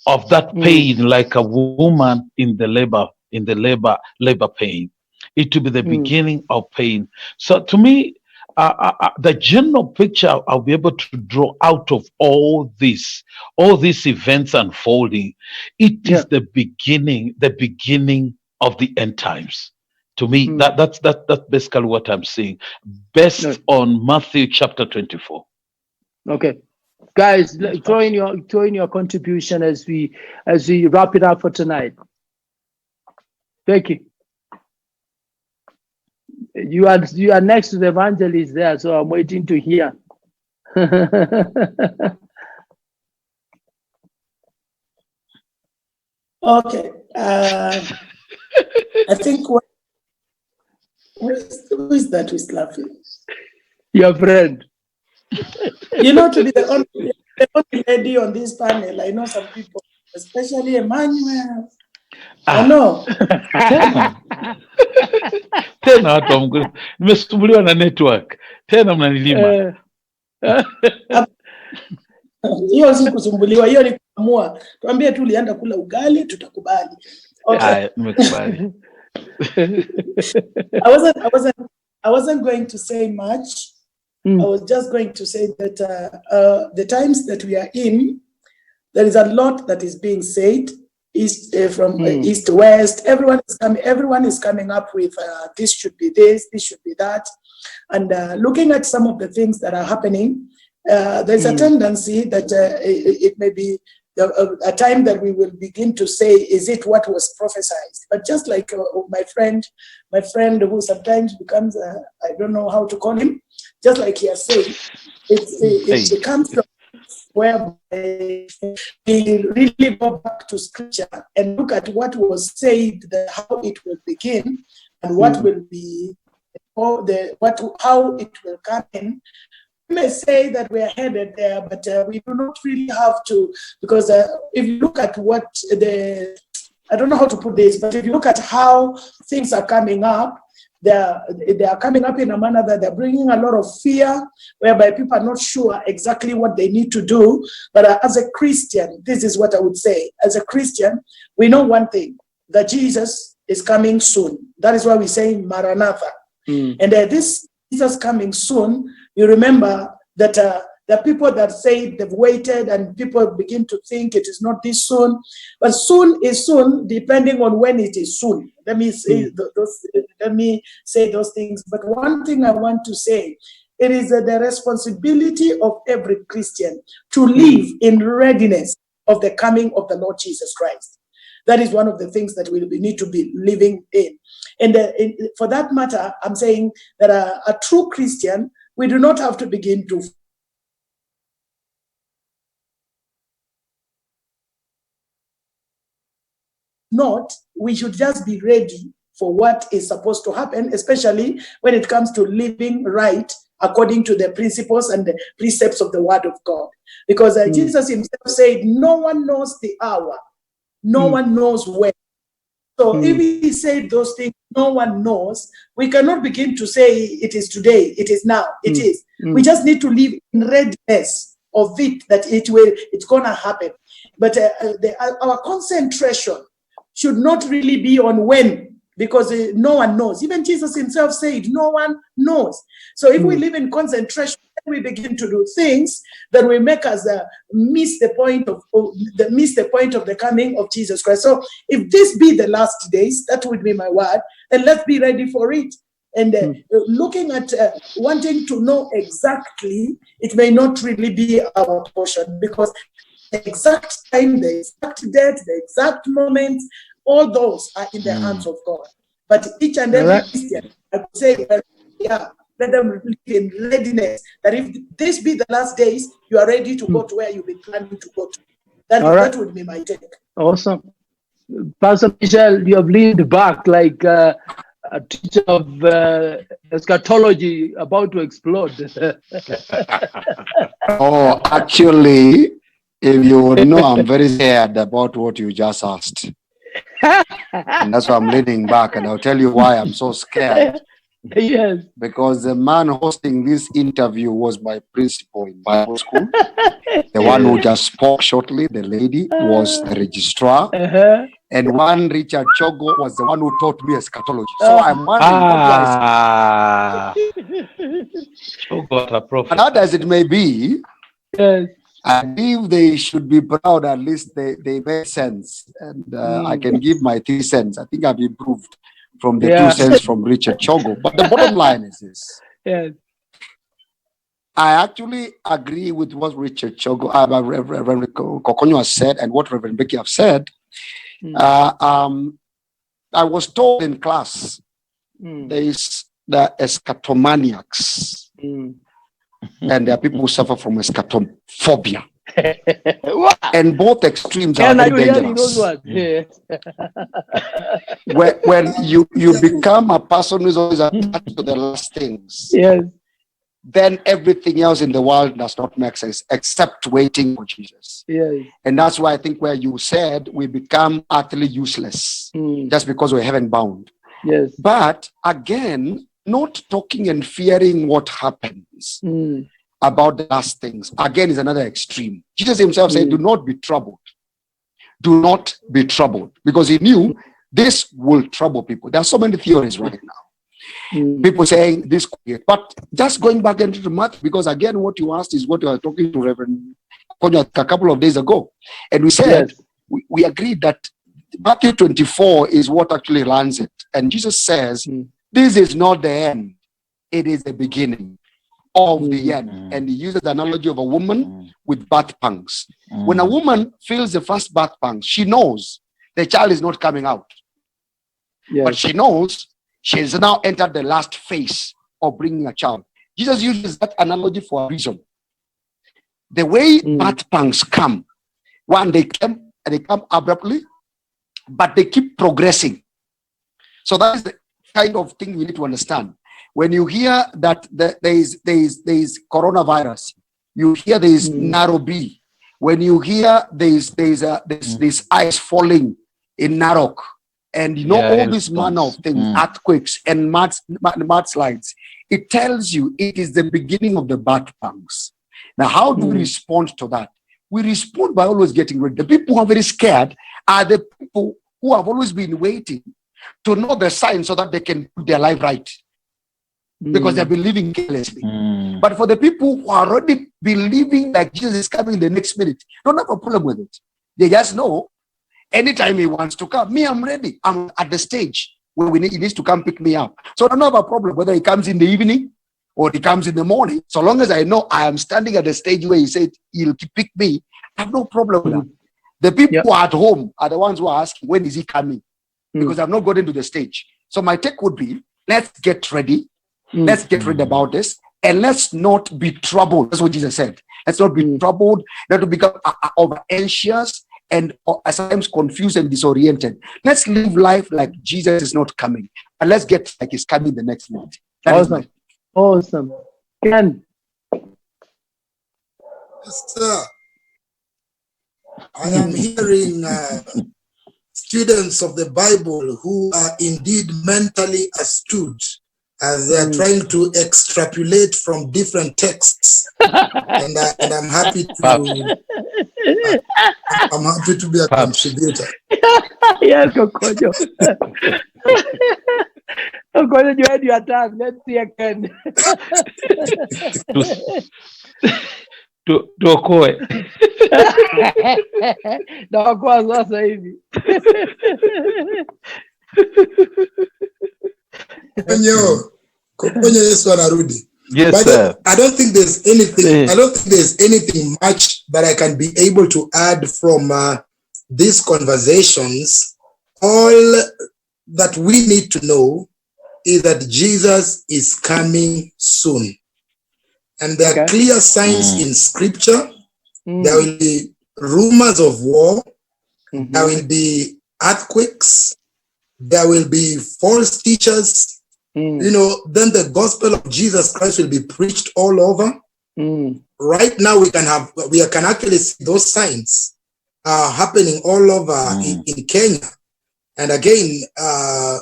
of that pain, like a woman in the labor pain. It will be the beginning of pain. So to me, the general picture I'll be able to draw out of all these events unfolding, it is the beginning of the end times. To me, that's basically what I'm seeing, based on Matthew chapter 24. Okay, guys, throw in your contribution as we wrap it up for tonight. Becky, you are next to the evangelist there, so I'm waiting to hear. Okay, I think who is that who's laughing? Your friend. You know, to be the only lady on this panel, I know some people, especially Emmanuel. I know. Tena watu wa Mungu, nimesumbuliwa na network tena, mnanilima. Hiyo si kusumbuliwa, hiyo ni kuamua. Tuambie tu ulienda kula ugali, tutakubali. Okay. Nimekubali. I wasn't going to say much. I was just going to say that the times that we are in, there is a lot that is being said, east to west. Everyone is coming up with this should be this should be that, and looking at some of the things that are happening, there's a tendency that it may be a time that we will begin to say, is it what was prophesied? But just like my friend who sometimes becomes, I don't know how to call him, just like he has said, it becomes where we really go back to scripture and look at what was said, how it will begin, and what will be, how it will come in. We may say that we are headed there, but we do not really have to, because if you look at what I don't know how to put this, but if you look at how things are coming up, they are coming up in a manner that they're bringing a lot of fear, whereby people are not sure exactly what they need to do. But as a Christian, this is what I would say. As a Christian, we know one thing, that Jesus is coming soon. That is why we say Maranatha. And this Jesus coming soon, you remember that the people that say they've waited, and people begin to think it is not this soon, but soon is soon, depending on when it is soon. Let me say those things. But one thing I want to say, it is the responsibility of every Christian to live in readiness of the coming of the Lord Jesus Christ. That is one of the things that we need to be living in. And for that matter, I'm saying that a true Christian, we do not have to begin to we should just be ready for what is supposed to happen, especially when it comes to living right according to the principles and the precepts of the Word of God. Because Jesus himself said, no one knows the hour, no one knows when. So if he said those things, no one knows, we cannot begin to say it is today, it is now, it is. We just need to live in readiness of it, that it's gonna happen. But our concentration should not really be on when, because no one knows. Even Jesus himself said, no one knows. So if we live in concentration, then we begin to do things that will make us miss the point of the coming of Jesus Christ. So if this be the last days, that would be my word, and let's be ready for it. And looking at wanting to know exactly, it may not really be our portion, because the exact time, the exact date, the exact moment, all those are in the hands of God. But each and every Christian, I would say, let them live in readiness, that if this be the last days, you are ready to go to where you've been planning to go to. That would be my take. Awesome. Pastor Michel, you have leaned back like a teacher of eschatology about to explode. Oh, actually, if you would know, I'm very scared about what you just asked. And that's why I'm leaning back, and I'll tell you why I'm so scared. Yes. Because the man hosting this interview was my principal in Bible school. The one who just spoke shortly, the lady, was the registrar. and one Richard Chogo was the one who taught me eschatology. So I'm wondering but hard as it may be, yes. I believe they should be proud. At least they made sense, and I can give my 3 cents. I think I've improved from the 2 cents from Richard Chogo. But the bottom line is this. Yes. I actually agree with what Richard Chogo, Reverend Kokonyo has said, and what Reverend Becky have said. I was told in class there is the eschatomaniacs, and there are people who suffer from eschatophobia. And both extremes are very dangerous. When you become a person who is always attached to the last things, then everything else in the world does not make sense except waiting for Jesus. And that's why I think where you said we become utterly useless just because we're heaven bound. But again, not talking and fearing what happens about the last things, again, is another extreme. Jesus himself said, do not be troubled. Do not be troubled. Because he knew this will trouble people. There are so many theories right now. People saying this, but just going back into the math, because again, what you asked is what you were talking to Reverend Konya a couple of days ago. And we said, we agreed that Matthew 24 is what actually lands it. And Jesus says, this is not the end. It is the beginning of the end. And he uses the analogy of a woman with birth pangs. When a woman feels the first birth pangs, she knows the child is not coming out. But she knows she has now entered the last phase of bringing a child. Jesus uses that analogy for a reason. The way birth pangs come, one, they come abruptly, but they keep progressing. So that is the kind of thing we need to understand. When you hear that there is coronavirus, you hear there is Nairobi. When you hear there is ice falling in Narok, and you know all this manner of things, earthquakes and mudslides, it tells you it is the beginning of the birth pangs. Now, how do we respond to that? We respond by always getting ready. The people who are very scared are the people who have always been waiting to know the signs so that they can put their life right. Because they've been living carelessly. But for the people who are already believing like Jesus is coming the next minute, don't have a problem with it. They just know anytime he wants to come, me, I'm ready. I'm at the stage where he needs to come pick me up. So I don't have a problem whether he comes in the evening or he comes in the morning. So long as I know I am standing at the stage where he said he'll pick me, I have no problem with that. The people who are at home are the ones who are asking, when is he coming? Because I've not gotten to the stage. So my take would be, let's get ready. Let's get ready about this. And let's not be troubled. That's what Jesus said. Let's not be troubled, not to become over anxious and at times confused and disoriented. Let's live life like Jesus is not coming. And let's get like he's coming the next minute. Awesome. Awesome. Ken. Yes, sir. I am hearing students of the Bible who are indeed mentally astute as they are trying to extrapolate from different texts, and I'm happy to I'm happy to be a contributor. Yes, Kokonyo. Kokonyo, you had your time. Let's see again. Tuokoe. Naokoa sasa hivi. Kokonyo Yesu anarudi. Yes, but sir. I don't think there's anything much that I can be able to add from these conversations. All that we need to know is that Jesus is coming soon. And there are clear signs in scripture. There will be rumors of war. There will be earthquakes. There will be false teachers. You know, then the gospel of Jesus Christ will be preached all over. Right now, we can actually see those signs happening all over in Kenya. And again, I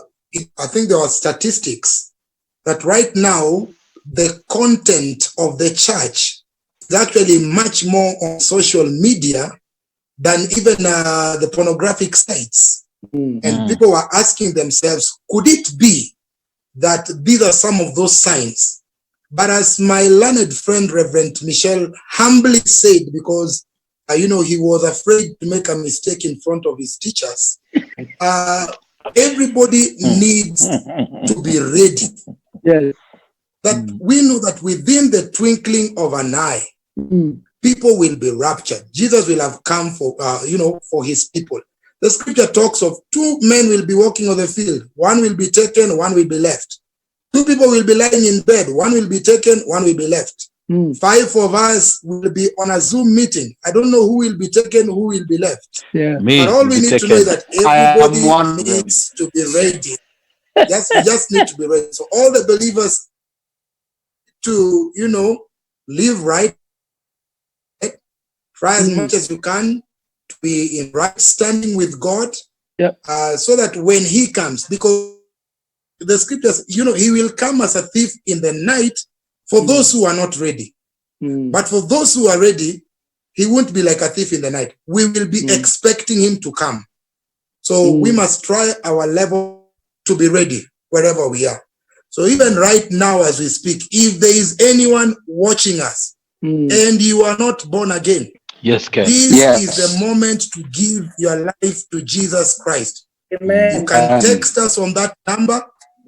think there are statistics that right now, the content of the church is actually much more on social media than even the pornographic sites. And people were asking themselves, could it be that these are some of those signs? But as my learned friend, Reverend Michel, humbly said, because, he was afraid to make a mistake in front of his teachers, everybody needs to be ready. Yes. That we know that within the twinkling of an eye, people will be raptured. Jesus will have come for, for his people. The scripture talks of 2 men will be walking on the field. One will be taken, one will be left. 2 people will be lying in bed. One will be taken, one will be left. 5 of us will be on a Zoom meeting. I don't know who will be taken, who will be left. Yeah. But all we need to know is that everybody needs to be ready. Yes, we just need to be ready. So all the believers to, live right, try as much as you can to be in right standing with God, so that when he comes, because the scriptures, he will come as a thief in the night for those who are not ready. But for those who are ready, he won't be like a thief in the night. We will be expecting him to come. So we must try our level to be ready wherever we are. So even right now as we speak, if there is anyone watching us and you are not born again, this is the moment to give your life to Jesus Christ. Amen. You can text us on that number.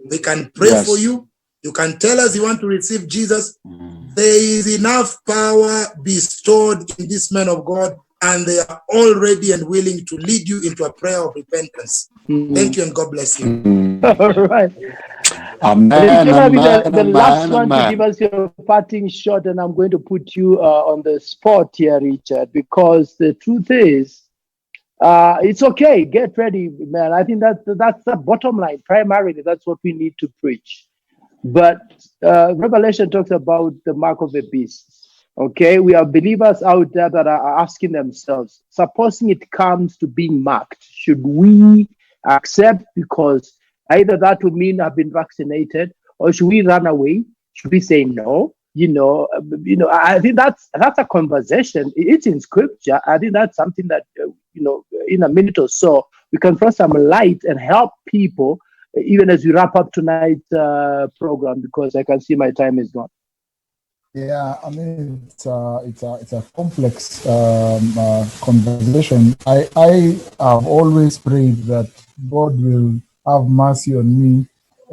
We can pray for you. You can tell us you want to receive Jesus. There is enough power bestowed in this man of God, and they are all ready and willing to lead you into a prayer of repentance. Thank you, and God bless you. All right. Amen. The last one to give us your parting shot, and I'm going to put you on the spot here, Richard, because the truth is, it's okay. Get ready, man. I think that's the bottom line. Primarily, that's what we need to preach. But Revelation talks about the mark of the beast. Okay, we have believers out there that are asking themselves, supposing it comes to being marked, should we accept? Because either that would mean I've been vaccinated, or should we run away? Should we say no? I think that's a conversation. It's in scripture. I think that's something that in a minute or so we can throw some light and help people, even as we wrap up tonight's program, because I can see my time is gone. Yeah, I mean it's a complex conversation. I have always prayed that God will have mercy on me,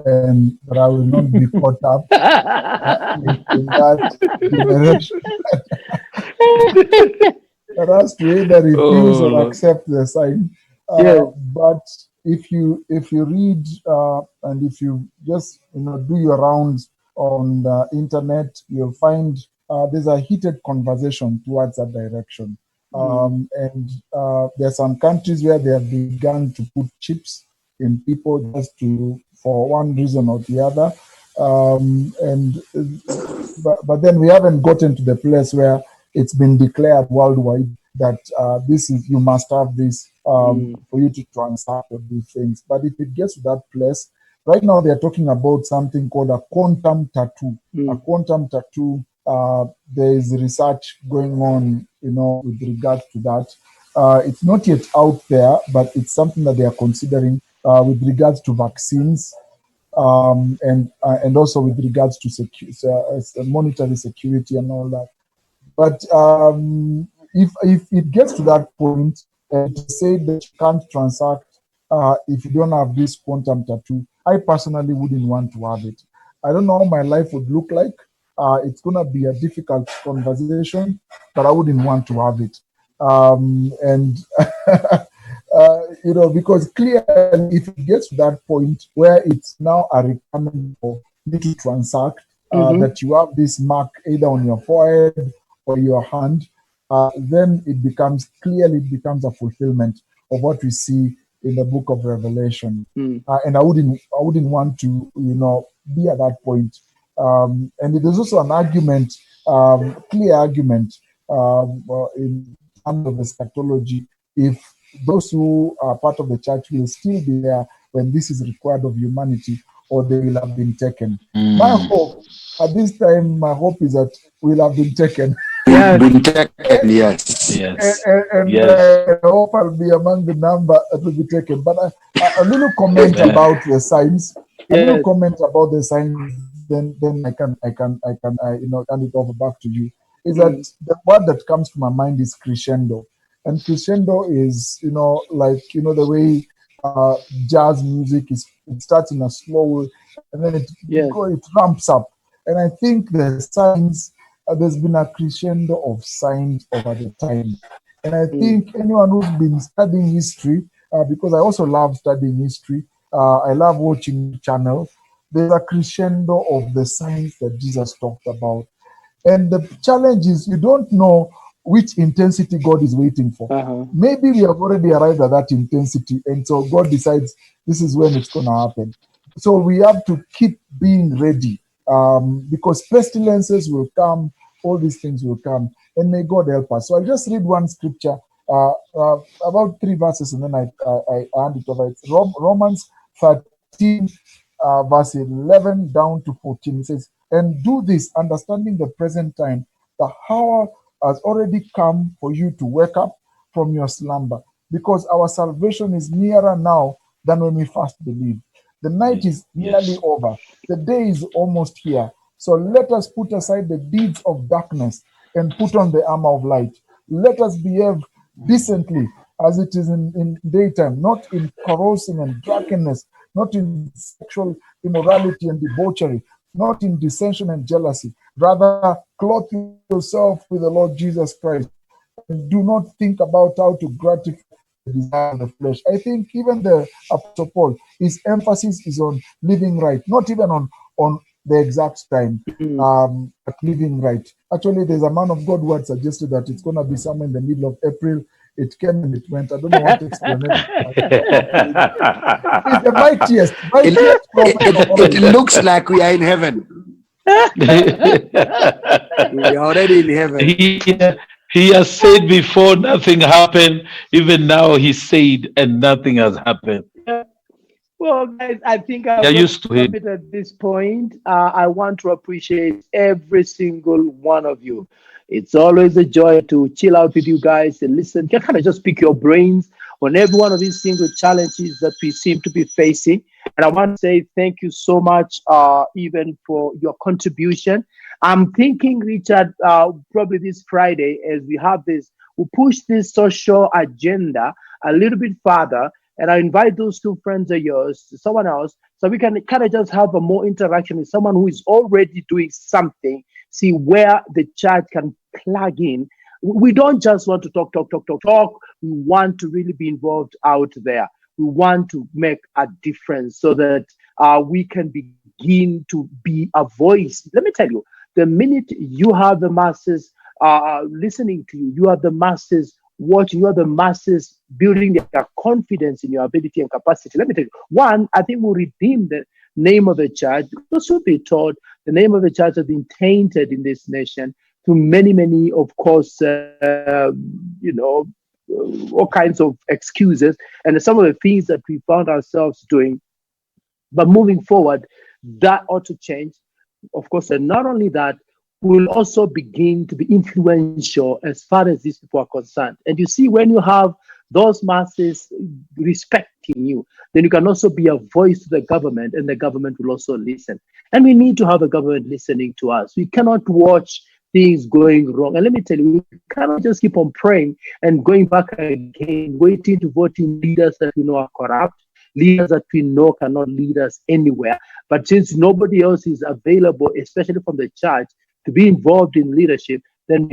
and that I will not be caught up in that generation. That has to either refuse or accept the sign. But if you read and if you just do your rounds on the internet, you'll find there's a heated conversation towards that direction. And there are some countries where they have begun to put chips in people just for one reason or the other. But then we haven't gotten to the place where it's been declared worldwide that you must have this for you to transact or do things. But if it gets to that place, right now they're talking about something called a quantum tattoo. A quantum tattoo, there is research going on, with regards to that. It's not yet out there, but it's something that they are considering with regards to vaccines. And also with regards to monetary security and all that. But if it gets to that point, to say that you can't transact if you don't have this quantum tattoo, I personally wouldn't want to have it. I don't know how my life would look like. It's going to be a difficult conversation, but I wouldn't want to have it. Because clearly, if it gets to that point where it's now a requirement for you to transact, that you have this mark either on your forehead or your hand, then it becomes a fulfillment of what we see in the book of Revelation. And I wouldn't want to, be at that point. And there's also an argument, clear argument, in terms of eschatology, if those who are part of the church will still be there when this is required of humanity, or they will have been taken. My hope at this time, is that we'll have been taken. been taken, yes. And I hope I'll be among the number that will be taken. But a little comment about the signs. A little comment about the signs. Then I can hand it over back to you. Is that the word that comes to my mind is crescendo, and crescendo is like the way jazz music is. It starts in a slow way, and then it ramps up. And I think the signs. There's been a crescendo of signs over the time. And I think anyone who's been studying history, because I also love studying history, I love watching channels, there's a crescendo of the signs that Jesus talked about. And the challenge is you don't know which intensity God is waiting for. Maybe we have already arrived at that intensity, and so God decides this is when it's going to happen. So we have to keep being ready. Because pestilences will come, all these things will come, and may God help us. So I'll just read one scripture, about 3 verses, and then I hand it over. It's Romans 13, verse 11 down to 14. It says, "And do this, understanding the present time, the hour has already come for you to wake up from your slumber, because our salvation is nearer now than when we first believed. The night is nearly over. The day is almost here. So let us put aside the deeds of darkness and put on the armor of light. Let us behave decently as it is in daytime, not in carousing and drunkenness, not in sexual immorality and debauchery, not in dissension and jealousy. Rather, clothe yourself with the Lord Jesus Christ. And do not think about how to gratify the desire of the flesh." I think even the Apostle Paul, his emphasis is on living right, not even on the exact time, but living right. Actually, there's a man of God who had suggested that it's going to be somewhere in the middle of April. It came and it went. I don't know what explanation. It's the mightiest it looks like we are in heaven. We are already in heaven. He has said before nothing happened. Even now he said and nothing has happened. Well, guys, I think I'm You're used to him. it at this point. I want to appreciate every single one of you. It's always a joy to chill out with you guys and listen. You kind of just pick your brains on every one of these single challenges that we seem to be facing. And I want to say thank you so much, even for your contribution. I'm thinking, Richard, probably this Friday, as we have this, we'll push this social agenda a little bit further. And I invite those 2 friends of yours, someone else, so we can kind of just have a more interaction with someone who is already doing something, see where the church can plug in. We don't just want to talk. We want to really be involved out there. We want to make a difference so that we can begin to be a voice. Let me tell you, the minute you have the masses listening to you, you have the masses watching, you have the masses building their confidence in your ability and capacity. Let me tell you, one, I think we'll redeem the name of the church. Because to be told, the name of the church has been tainted in this nation through many, of course, all kinds of excuses and some of the things that we found ourselves doing. But moving forward, that ought to change, of course. And not only that, will also begin to be influential as far as these people are concerned. And you see, when you have those masses respecting you, then you can also be a voice to the government, and the government will also listen. And we need to have the government listening to us. We cannot watch things going wrong. And let me tell you, we cannot just keep on praying and going back again, waiting to vote in leaders that we know are corrupt, leaders that we know cannot lead us anywhere. But since nobody else is available, especially from the church, to be involved in leadership, then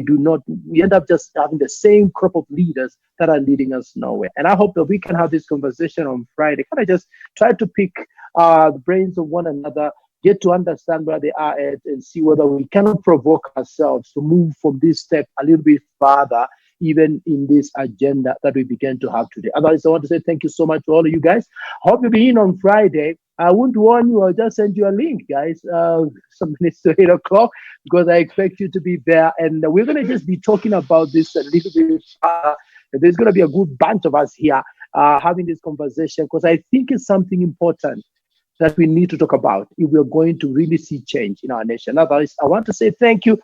we end up just having the same crop of leaders that are leading us nowhere. And I hope that we can have this conversation on Friday. Can I just try to pick the brains of one another, get to understand where they are at, and see whether we cannot provoke ourselves to move from this step a little bit farther, even in this agenda that we began to have today. Otherwise, I want to say thank you so much to all of you guys. Hope you'll be in on Friday. I won't warn you, I'll just send you a link, guys, some minutes to 8 o'clock, because I expect you to be there. And we're going to just be talking about this a little bit. There's going to be a good bunch of us here having this conversation, because I think it's something important that we need to talk about if we're going to really see change in our nation. Otherwise, I want to say thank you.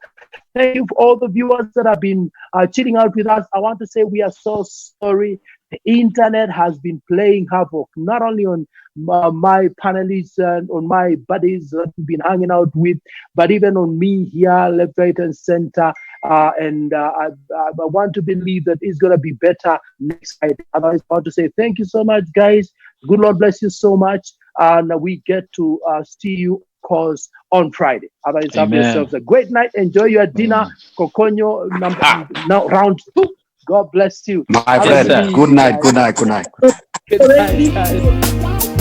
Thank you for all the viewers that have been chilling out with us. I want to say we are so sorry. The internet has been playing havoc, not only on my panelists and on my buddies that we've been hanging out with, but even on me here, left, right, and center. I want to believe that it's going to be better next Friday. Otherwise, I want to say thank you so much, guys. Good Lord bless you so much. And we get to see you, course, on Friday. Otherwise, have yourselves a great night. Enjoy your dinner. Kokonyo, now round 2. God bless you. My friend, good night, good night, good night. Good night, guys.